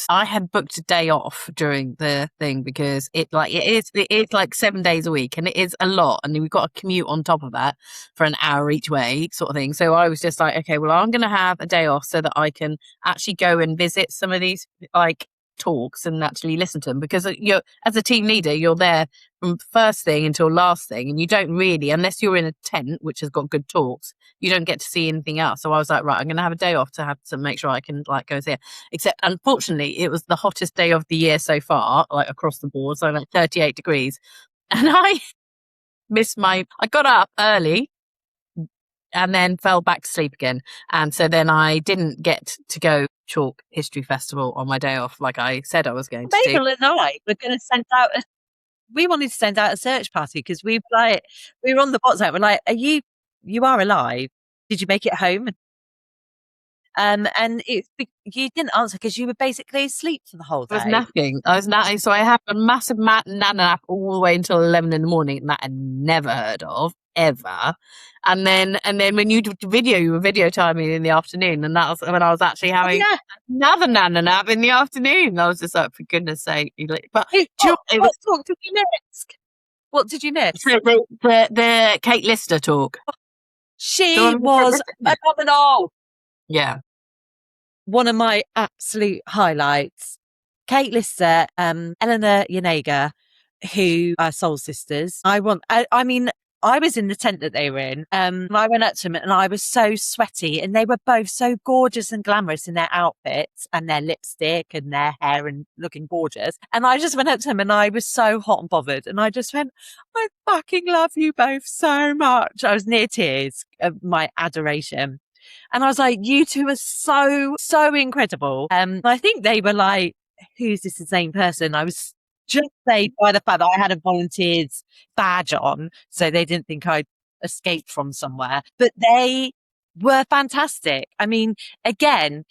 had booked a day off during the thing because it is like 7 days a week and it is a lot, and we've got to commute on top of that for an hour each way sort of thing. So I was just like, okay, well, I'm going to have a day off so that I can actually go and visit some of these like talks and actually listen to them, because you're, as a team leader, you're there from first thing until last thing, and you don't really, unless you're in a tent which has got good talks, you don't get to see anything else. So I was like, right, I'm going to have a day off to make sure I can like go see it. Except unfortunately it was the hottest day of the year so far, like across the board, so like 38 degrees, and I got up early and then fell back to sleep again. And so then I didn't get to go Chalke History Festival on my day off like I said I was going to do. Mabel and I were going to we wanted to send out a search party because we were on the WhatsApp. We're like, you are alive? Did you make it home? And you didn't answer because you were basically asleep for the whole day. I was napping. So I had a massive nana nap all the way until 11 in the morning, and that I'd never heard of ever. And then when you did video, you were video timing in the afternoon, and that was when I was actually having another nana nap in the afternoon. I was just like, for goodness sake! But what talk did you miss? What did you miss? The Kate Lister talk. She was phenomenal. Yeah. One of my absolute highlights. Kate Lister, Eleanor, Janega, who are soul sisters. I mean, I was in the tent that they were in. And I went up to them and I was so sweaty, and they were both so gorgeous and glamorous in their outfits and their lipstick and their hair and looking gorgeous. And I just went up to them and I was so hot and bothered. And I just went, I fucking love you both so much. I was near tears of my adoration. And I was like, you two are so, so incredible. I think they were like, who's this the same person? I was just saved by the fact that I had a volunteer's badge on, so they didn't think I'd escaped from somewhere. But they were fantastic. I mean, again,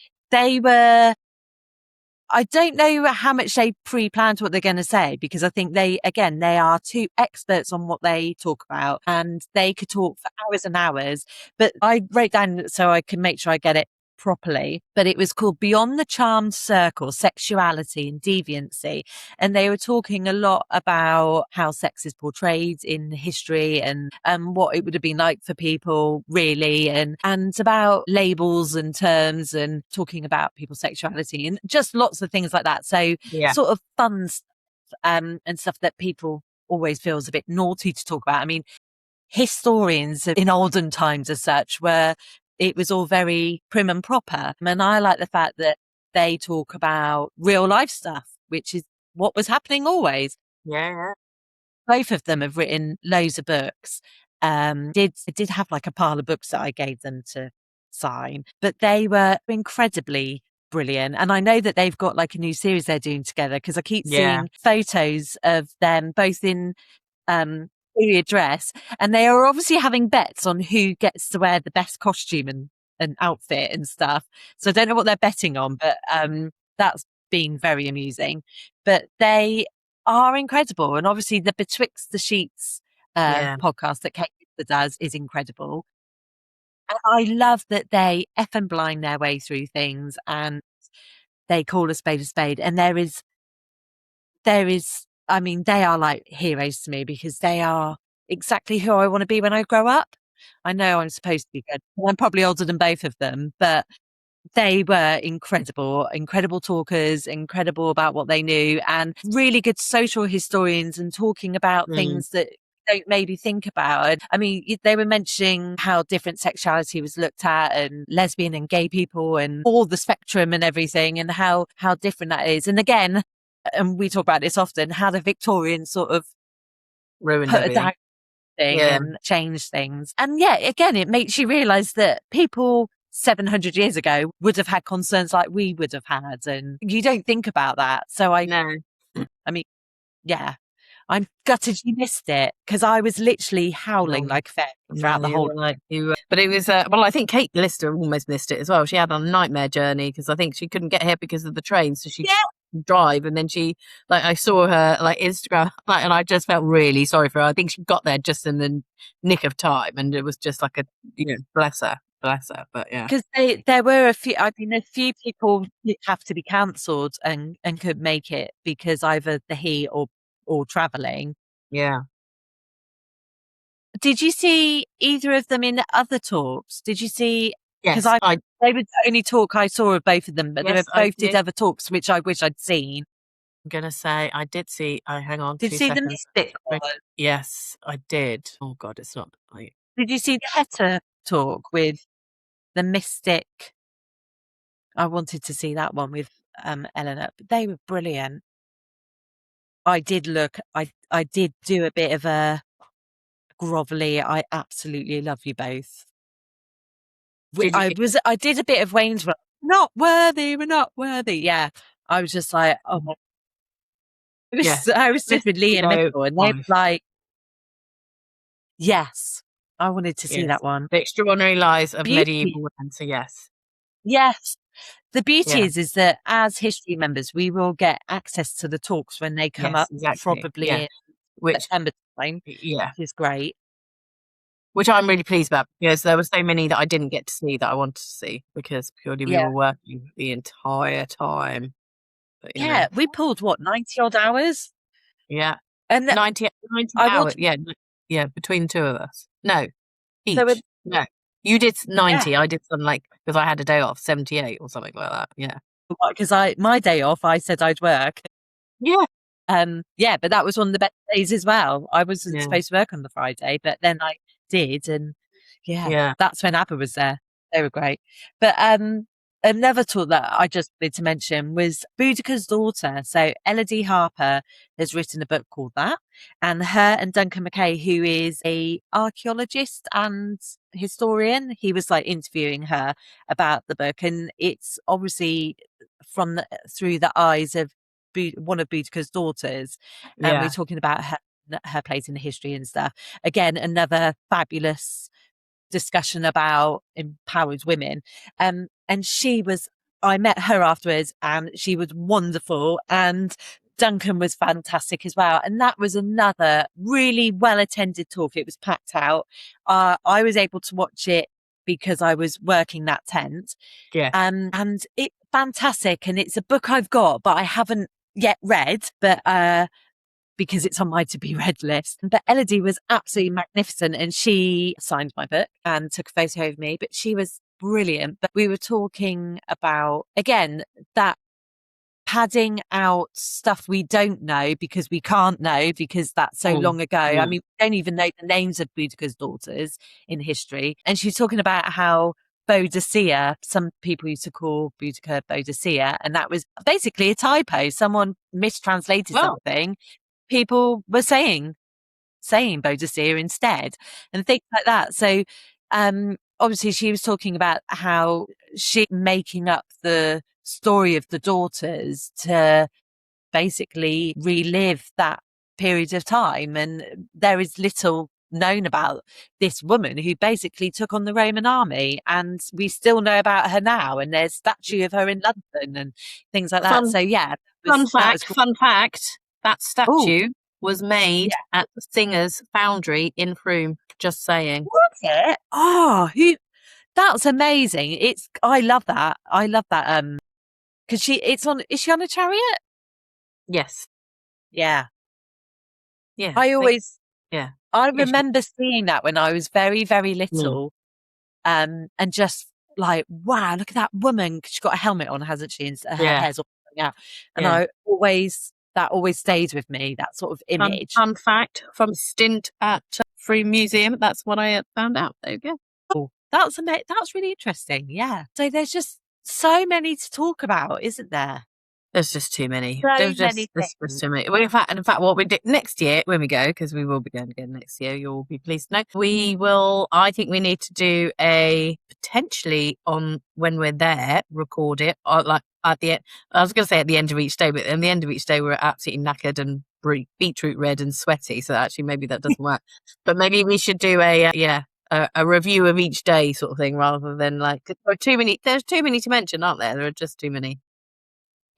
I don't know how much they pre-planned what they're going to say, because I think they are two experts on what they talk about, and they could talk for hours and hours. But I wrote down so I can make sure I get it properly, but it was called Beyond the Charmed Circle, Sexuality and Deviancy. And they were talking a lot about how sex is portrayed in history and what it would have been like for people really, and about labels and terms, and talking about people's sexuality and just lots of things like that. So sort of fun stuff, and stuff that people always feels a bit naughty to talk about. I mean, historians in olden times as such it was all very prim and proper. And I like the fact that they talk about real life stuff, which is what was happening always. Yeah. Both of them have written loads of books. Did have like a pile of books that I gave them to sign, but they were incredibly brilliant. And I know that they've got like a new series they're doing together, because I keep seeing photos of them both in period dress, and they are obviously having bets on who gets to wear the best costume and outfit and stuff. So I don't know what they're betting on, but that's been very amusing. But they are incredible, and obviously the Betwixt the Sheets podcast that Kate does is incredible. And I love that they effing blind their way through things, and they call a spade, and there is I mean, they are like heroes to me, because they are exactly who I want to be when I grow up. I know I'm supposed to be good. I'm probably older than both of them, but they were incredible talkers, incredible about what they knew, and really good social historians and talking about things that don't maybe think about. I mean, they were mentioning how different sexuality was looked at, and lesbian and gay people and all the spectrum and everything, and how different that is. And again, and we talk about this often, how the Victorians sort of ruined put everything. a thing Yeah. and change things. And yeah, again, it makes you realize that people 700 years ago would have had concerns like we would have had, and you don't think about that. So I mean, yeah, I'm gutted you missed it, because I was literally howling like a fairy throughout the whole. But it was well, I think Kate Lister almost missed it as well. She had a nightmare journey because I think she couldn't get here because of the train, so she drive, and then she, like, I saw her like Instagram, like, and I just felt really sorry for her. I think she got there just in the nick of time, and it was just like bless her. But yeah, because there were a few. I mean, a few people have to be cancelled and could make it because either the heat or travelling. Yeah. Did you see either of them in the other talks? Did you see? Yes, they were the only talk I saw of both of them, but yes, they both did other talks, which I wish I'd seen. I'm gonna say I did see. Hang on. Did you see the mystic one? Yes, I did. Oh God, it's not. Did you see the Heta talk with the mystic? I wanted to see that one with Eleanor, but they were brilliant. I did look. I did do a bit of a grovelly. I absolutely love you both. I did a bit of Wayne's World. Not worthy. We're not worthy. Yeah, I was just like, oh my. I was just with Lee and Nicole, and they were like, yes, I wanted to see that one. The Extraordinary Lives of Medieval Women. So yes. Yes. The beauty is that as history members, we will get access to the talks when they come up, probably in September time, which is great. Which I'm really pleased about, because there were so many that I didn't get to see that I wanted to see, because purely we were working the entire time. But, we pulled 90 odd hours. Yeah. And 90 hours. Yeah, between the two of us. No, each. No. You did 90. I did something like, because I had a day off, 78 or something like that. Yeah. Because my day off, I said I'd work. Yeah. But that was one of the best days as well. I wasn't supposed to work on the Friday, but then I did, and that's when ABBA was there. They were great. But another talk that I just wanted to mention was Boudicca's daughter. So Elodie Harper has written a book called that, and her and Duncan Mackay, who is a archaeologist and historian, he was like interviewing her about the book, and it's obviously through the eyes of one of Boudicca's daughters, and we're talking about her place in history and stuff. Again, another fabulous discussion about empowered women. And I met her afterwards, and she was wonderful, and Duncan was fantastic as well. And that was another really well attended talk. It was packed out. I was able to watch it because I was working that tent. And it's fantastic. And it's a book I've got, but I haven't yet read, but because it's on my to be read list. But Elodie was absolutely magnificent, and she signed my book and took a photo of me, but she was brilliant. But we were talking about, again, that padding out stuff we don't know because we can't know because that's so long ago. I mean, we don't even know the names of Boudicca's daughters in history. And she's talking about how Boadicea, some people used to call Boudica Boadicea, and that was basically a typo. Someone mistranslated something. People were saying Boadicea instead, and things like that. So obviously she was talking about how she making up the story of the daughters to basically relive that period of time, and there is little known about this woman who basically took on the Roman army, and we still know about her now, and there's a statue of her in London and things like that. So fun fact, that statue was made at the Singers Foundry in Frome. Just saying. Was it? Oh, that's amazing. I love that. Because is she on a chariot? Yes. Yeah. Yeah. I always I remember seeing that when I was very, very little, and just like, wow, look at that woman. She's got a helmet on, hasn't she? And her hair's all coming out. And that always stays with me, that sort of image. Fun fact from a stint at Free Museum. That's what I found out. There you go. Oh, that's really interesting. Yeah. So there's just so many to talk about, isn't there? There's just too many. So There's many just things. too many. Well, in fact, what we do next year when we go, because we will be going again next year, you'll be pleased to know. We will. I think we need to do a potentially on when we're there, record it, or like at the end. I was going to say at the end of each day, but at the end of each day we're absolutely knackered and beetroot red and sweaty. So actually, maybe that doesn't work. But maybe we should do a review of each day sort of thing, rather than like there are too many. There's too many to mention, aren't there? There are just too many.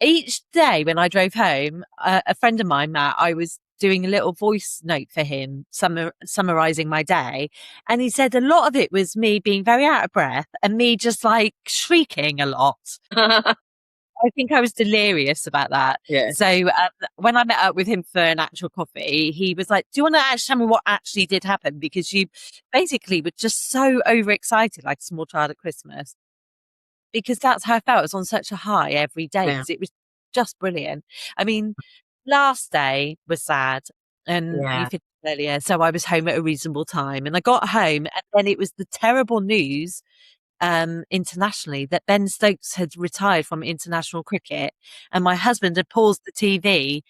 Each day when I drove home, a friend of mine, Matt, I was doing a little voice note for him, summarizing my day. And he said a lot of it was me being very out of breath and me just like shrieking a lot. I think I was delirious about that. Yeah. So when I met up with him for an actual coffee, he was like, do you want to actually tell me what actually did happen? Because you basically were just so overexcited, like a small child at Christmas. Because that's how I felt. It was on such a high every day because it was just brilliant. I mean, last day was sad and you finished earlier. So I was home at a reasonable time and I got home and then it was the terrible news internationally that Ben Stokes had retired from international cricket and my husband had paused the TV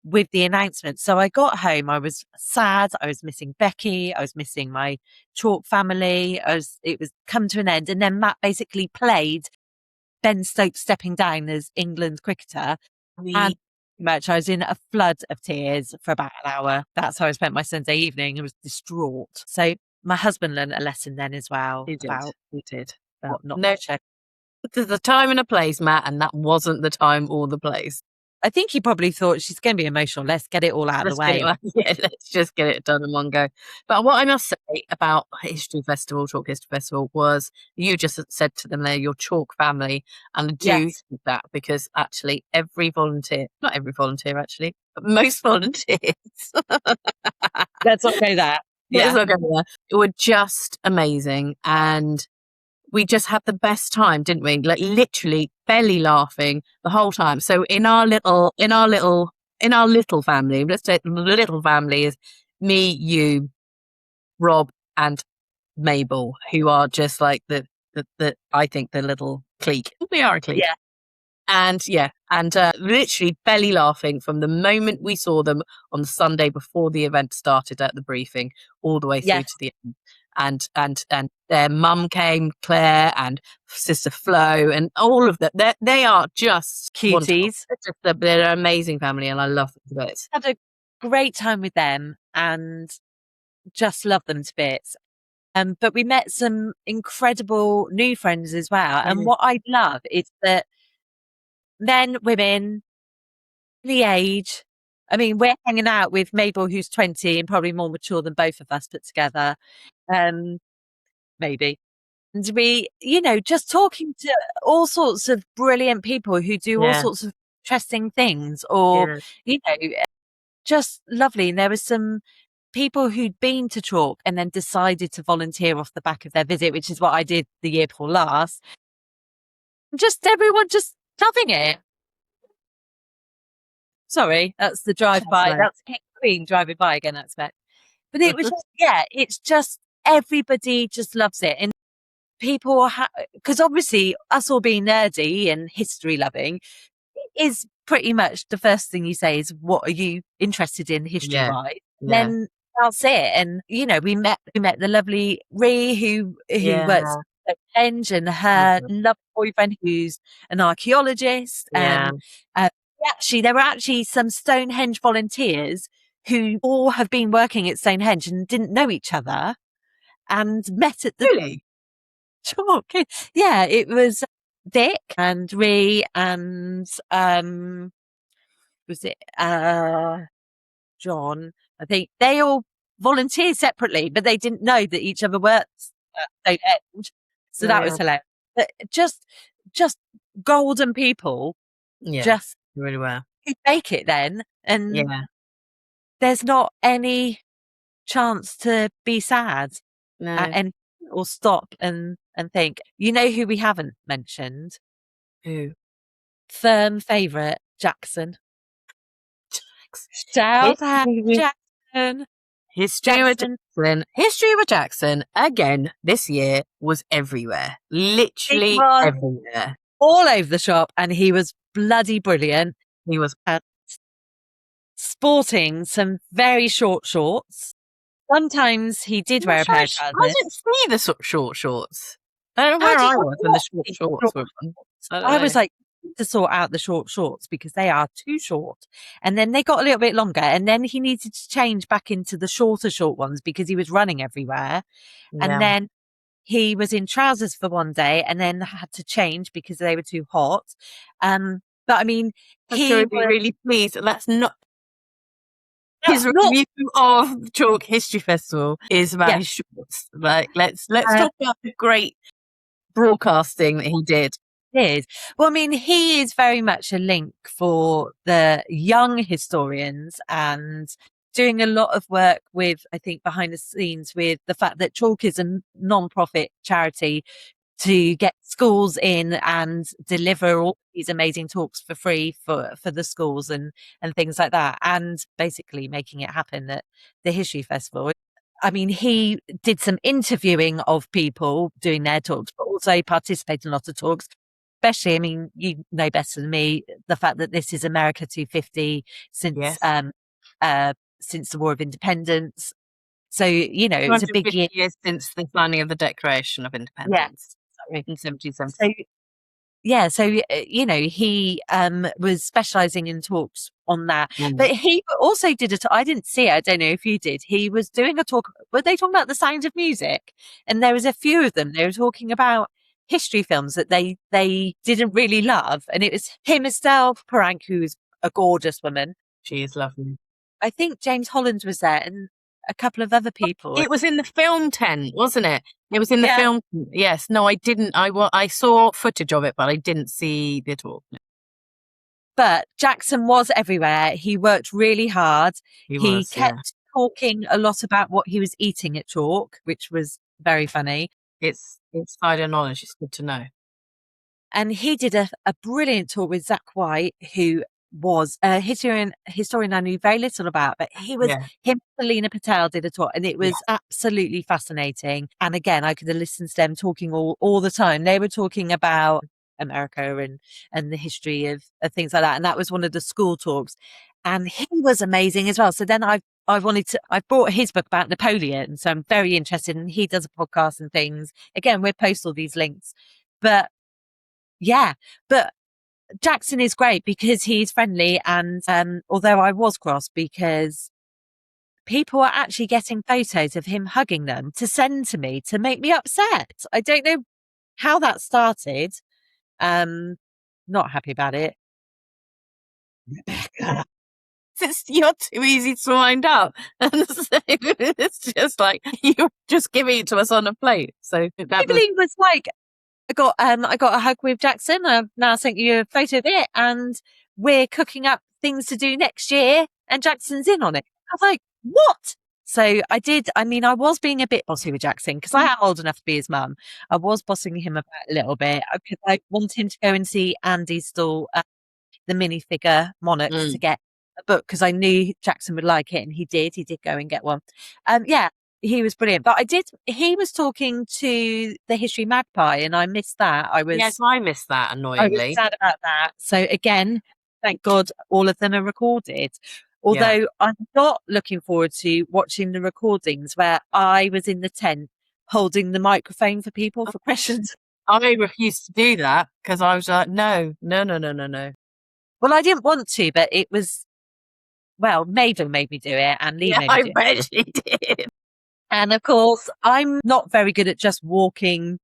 with the announcement. So I got home, I was sad, I was missing Beccy, I was missing my Chalke family. It was come to an end. And then Matt basically played Ben Stokes stepping down as England cricketer. And much I was in a flood of tears for about an hour. That's how I spent my Sunday evening. I was distraught. So my husband learned a lesson then as well. He did. What not no, to check. there's a time and a place, Matt, and that wasn't the time or the place. I think he probably thought she's going to be emotional. Let's get it all out of the way. Let's just get it done in one go. But what I must say about Chalke History Festival was you just said to them they're your Chalke family. And I do think that because actually not every volunteer actually, but most volunteers. Let's not go there. Let's not go there. It were just amazing. And we just had the best time, didn't we? Like literally belly laughing the whole time. So in our little family, let's say the little family is me, you, Rob, and Mabel, who are just like the I think the little clique. We are a clique. Yeah. And literally belly laughing from the moment we saw them on the Sunday before the event started at the briefing all the way through to the end. And their mum came, Claire, and sister Flo, and all of them. They are just cuties. They're an amazing family, and I love them to bits. Had a great time with them, and just love them to bits. But we met some incredible new friends as well. And what I love is that men, women, the age. I mean, we're hanging out with Mabel, who's 20 and probably more mature than both of us put together. Maybe. And we, just talking to all sorts of brilliant people who do all sorts of interesting things or, just lovely. And there were some people who'd been to Chalke and then decided to volunteer off the back of their visit, which is what I did the year before last. Just everyone just loving it. Sorry, that's the drive-by. That's King Queen driving by again, I expect. But it was just, it's just everybody just loves it. And people, because obviously us all being nerdy and history loving is pretty much the first thing you say is, what are you interested in history-wise? Then that's it. And, we met the lovely Ree who works at Stonehenge and her lovely boyfriend who's an archaeologist. And actually, there were actually some Stonehenge volunteers who all have been working at Stonehenge and didn't know each other and met at the Chalke. Yeah, it was Dick and Ree and was it John? I think they all volunteered separately, but they didn't know that each other worked at Stonehenge. So that was hilarious. But just golden people. Yeah, just really well. Who make it then, and there's not any chance to be sad and or stop and think. You know who we haven't mentioned? Who? Firm favourite, Jackson. Shout out Jackson. History with Jackson again this year was everywhere. Literally everywhere. All over the shop, and he was bloody brilliant. He was sporting some very short shorts. Sometimes he did wear a pair of trousers. I didn't see the short shorts. I don't know where I was when the short shorts were on. I was like, to sort out the short shorts because they are too short. And then they got a little bit longer, and then he needed to change back into the shorter short ones because he was running everywhere. Yeah. And then he was in trousers for one day and then had to change because they were too hot. But I mean, he would be really pleased. That's not his review of Chalke History Festival is about his shorts. Like, let's talk about the great broadcasting that he did. Well, I mean, he is very much a link for the young historians and doing a lot of work with, I think, behind the scenes with the fact that Chalke is a non-profit charity to get schools in and deliver all these amazing talks for free for the schools and things like that, and basically making it happen at the History Festival. I mean, he did some interviewing of people doing their talks, but also participated in a lot of talks. Especially, I mean, you know better than me, the fact that this is America 250 since the War of Independence. So, you know, it was a big year. Years since the signing of the Declaration of Independence. In 1770. So, you know, he was specialising in talks on that. But he also did I didn't see it, I don't know if you did. He was doing a talk, were they talking about the sound of music? And there was a few of them. They were talking about history films that they didn't really love. And it was him, Estelle, Paranque, who's a gorgeous woman. She is lovely. I think James Holland was there and a couple of other people. It was in the film tent, wasn't it? It was in the film. Yes. No, I didn't. I saw footage of it, but I didn't see the talk. But Jackson was everywhere. He worked really hard. He kept talking a lot about what he was eating at Chalke, which was very funny. It's insider knowledge. It's good to know. And he did a brilliant talk with Zack White, who was a historian I knew very little about, but him and Shalina Patel did a talk, and it was absolutely fascinating. And again, I could have listened to them talking all the time. They were talking about America and the history of things like that. And that was one of the school talks. And he was amazing as well. So then I brought his book about Napoleon. So I'm very interested, and he does a podcast and things. Again, we'll post all these links. But Jackson is great because he's friendly, and although I was cross because people are actually getting photos of him hugging them to send to me to make me upset. I don't know how that started. Not happy about it. Rebecca. You're too easy to wind up. And it's just like, you're just giving it to us on a plate. So that was like, I got a hug with Jackson. I've now sent you a photo of it, and we're cooking up things to do next year, and Jackson's in on it. I was like, what? So I was being a bit bossy with Jackson because I am old enough to be his mum. I was bossing him about a little bit. I wanted him to go and see Andy's stall, the minifigure Monarchs, to get a book because I knew Jackson would like it, and he did. He did go and get one. He was brilliant. But he was talking to the History Magpie, and I missed that. I missed that, annoyingly. I was sad about that. So again, thank God all of them are recorded. Although I'm not looking forward to watching the recordings where I was in the tent holding the microphone for people for questions. I refused to do that because I was like, no. Well, I didn't want to, but it was, Maven made me do it, and Lee made me do it. I bet she did. And of course, I'm not very good at just walking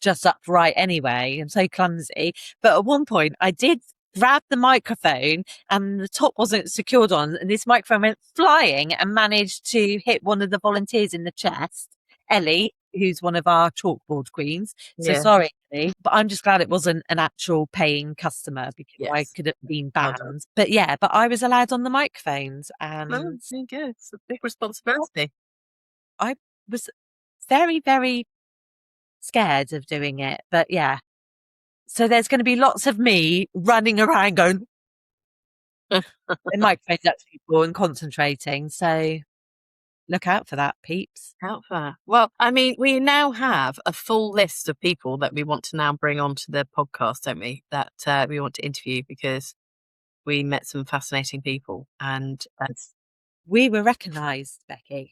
just upright anyway. I'm so clumsy. But at one point, I did grab the microphone, and the top wasn't secured on, and this microphone went flying and managed to hit one of the volunteers in the chest, Ellie, who's one of our chalkboard queens. So Yeah. sorry, Ellie, but I'm just glad it wasn't an actual paying customer because I Yes. could have been Well banned. done. But yeah, but I was allowed on the microphones, and Oh, there you go. It's a big responsibility. I was very, very scared of doing it. But yeah, so there's going to be lots of me running around going, the microphone's at people and concentrating. So look out for that, peeps. Out for that. Well, I mean, we now have a full list of people that we want to now bring onto the podcast, don't we? That we want to interview because we met some fascinating people, and we were recognised, Beccy.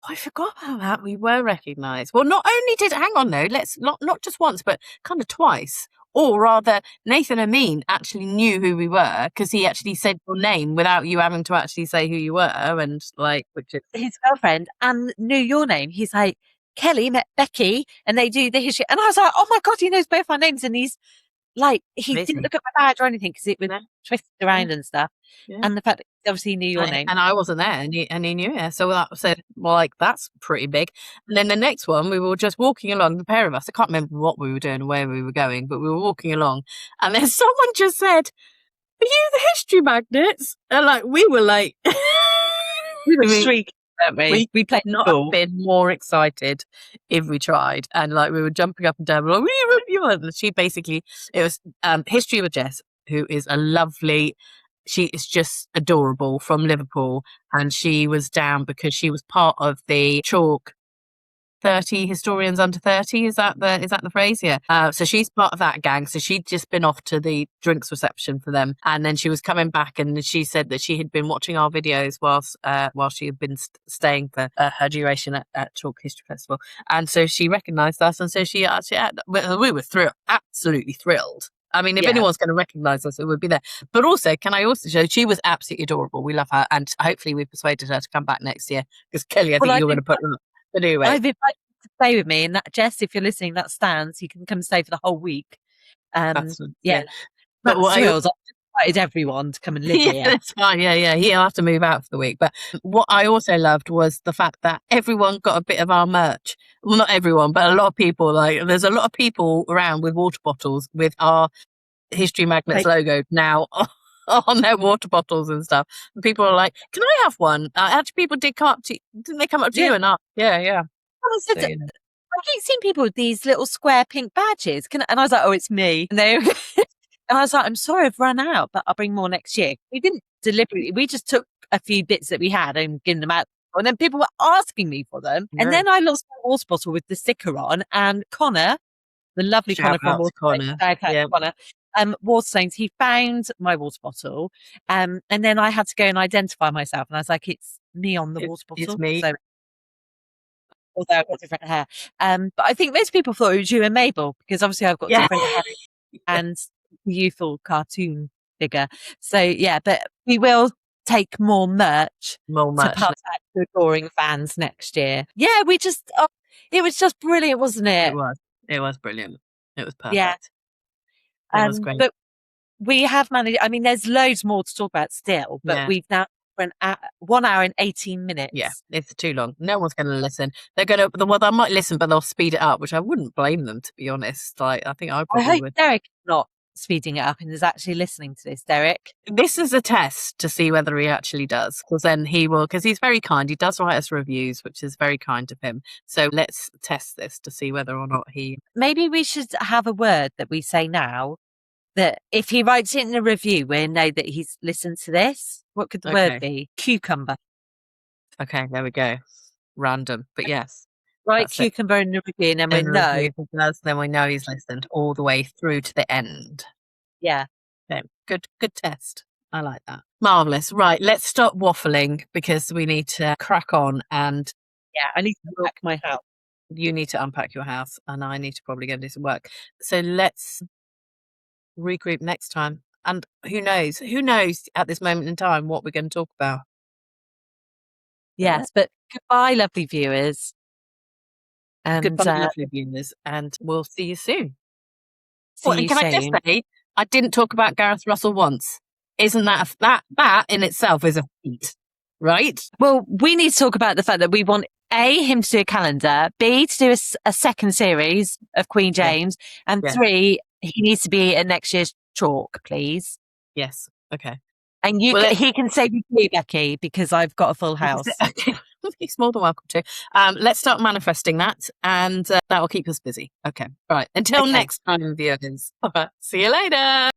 I forgot about that. We were recognised. Well, not only did, hang on though, let's not just once, but kind of twice. Or rather, Nathen Amin actually knew who we were because he actually said your name without you having to actually say who you were. And like, which is his girlfriend and knew your name. He's like, Kelly met Beccy and they do the history. And I was like, oh my God, he knows both our names. And he's like, he amazing. didn't look at my badge or anything because it was twisted around and stuff. Yeah. And the fact that he obviously knew your name. And I wasn't there and he knew it. So that said, well, like, that's pretty big. And then the next one, we were just walking along, the pair of us. I can't remember what we were doing or where we were going, but we were walking along. And then someone just said, are you the history magnets? And like, we were like... we were shrieking, weren't we? We played not have been more excited if we tried. And like, we were jumping up and down. Like, she basically, it was History with Jess, who is a lovely... She is just adorable, from Liverpool, and she was down because she was part of the Chalke 30 historians under 30. Is that the phrase? Yeah. So she's part of that gang. So she'd just been off to the drinks reception for them, and then she was coming back, and she said that she had been watching our videos while she had been staying for her duration at Chalke History Festival, and so she recognised us, and so she actually we were absolutely thrilled. I mean, if anyone's going to recognise us, it would be there. But also, can I also show, she was absolutely adorable. We love her. And hopefully we persuaded her to come back next year. Because Kelly, I think you're going to put her up. But anyway. I've invited you to stay with me. And that, Jess, if you're listening, that stands. You can come stay for the whole week. Yeah. But what I've invited everyone to come and live here. That's fine. Yeah. He'll have to move out for the week. But what I also loved was the fact that everyone got a bit of our merch. Well, not everyone, but a lot of people. Like, there's a lot of people around with water bottles with our History Magnets logo now on their water bottles and stuff. And people are like, "Can I have one?" Actually, people didn't they come up to you and ask? Yeah. I keep seeing people with these little square pink badges. And I was like, "Oh, it's me." And and I was like, "I'm sorry, I've run out, but I'll bring more next year." We didn't deliberately. We just took a few bits that we had and given them out. And then people were asking me for them. Yeah. And then I lost my water bottle with the sticker on. And Connor, the lovely Connor from Connor, Waterstones, he found my water bottle. And then I had to go and identify myself. And I was like, it's me on the water bottle. It's me. So, although I've got different hair. But I think most people thought it was you and Mabel, because obviously I've got different hair and youthful cartoon figure. So yeah, but we will take more merch to pass out to adoring fans next year. Yeah, we just it was just brilliant, wasn't it? It was brilliant. It was perfect. Yeah. It was great. But we have managed, I mean, there's loads more to talk about still, but we've now for 1 hour and 18 minutes. Yeah, it's too long. No one's going to listen. They're going to, well, they might listen, but they'll speed it up, which I wouldn't blame them, to be honest. Like, I think I probably would. Derek not speeding it up and is actually listening to this. Derek, this is a test to see whether he actually does, because then he will, because he's very kind. He does write us reviews, which is very kind of him. So let's test this to see whether or not he... Maybe we should have a word that we say now, that if he writes it in a review, we know that he's listened to this. What could the word be? Cucumber. Okay, there we go. Random, but yes. Right, cucumber in the review, and then we know. If he does, then we know he's listened all the way through to the end. Yeah. Okay, good test. I like that. Marvellous. Right, let's stop waffling because we need to crack on and... Yeah, I need to unpack my house. You need to unpack your house and I need to probably go and do some work. So let's regroup next time. And who knows at this moment in time what we're going to talk about. Yes, but goodbye, lovely viewers. And goodbye, lovely viewers, and we'll see you soon. I just say, I didn't talk about Gareth Russell once. Isn't that in itself is a feat, right? Well, we need to talk about the fact that we want A, him to do a calendar, B, to do a second series of Queen James, and 3, he needs to be at next year's chalk, please. Yes. Okay. And he can save you too, Beccy, because I've got a full house. Okay. He's more than welcome to. Let's start manifesting that, and that will keep us busy. Okay. All right. Until next time, viewers. All right. See you later.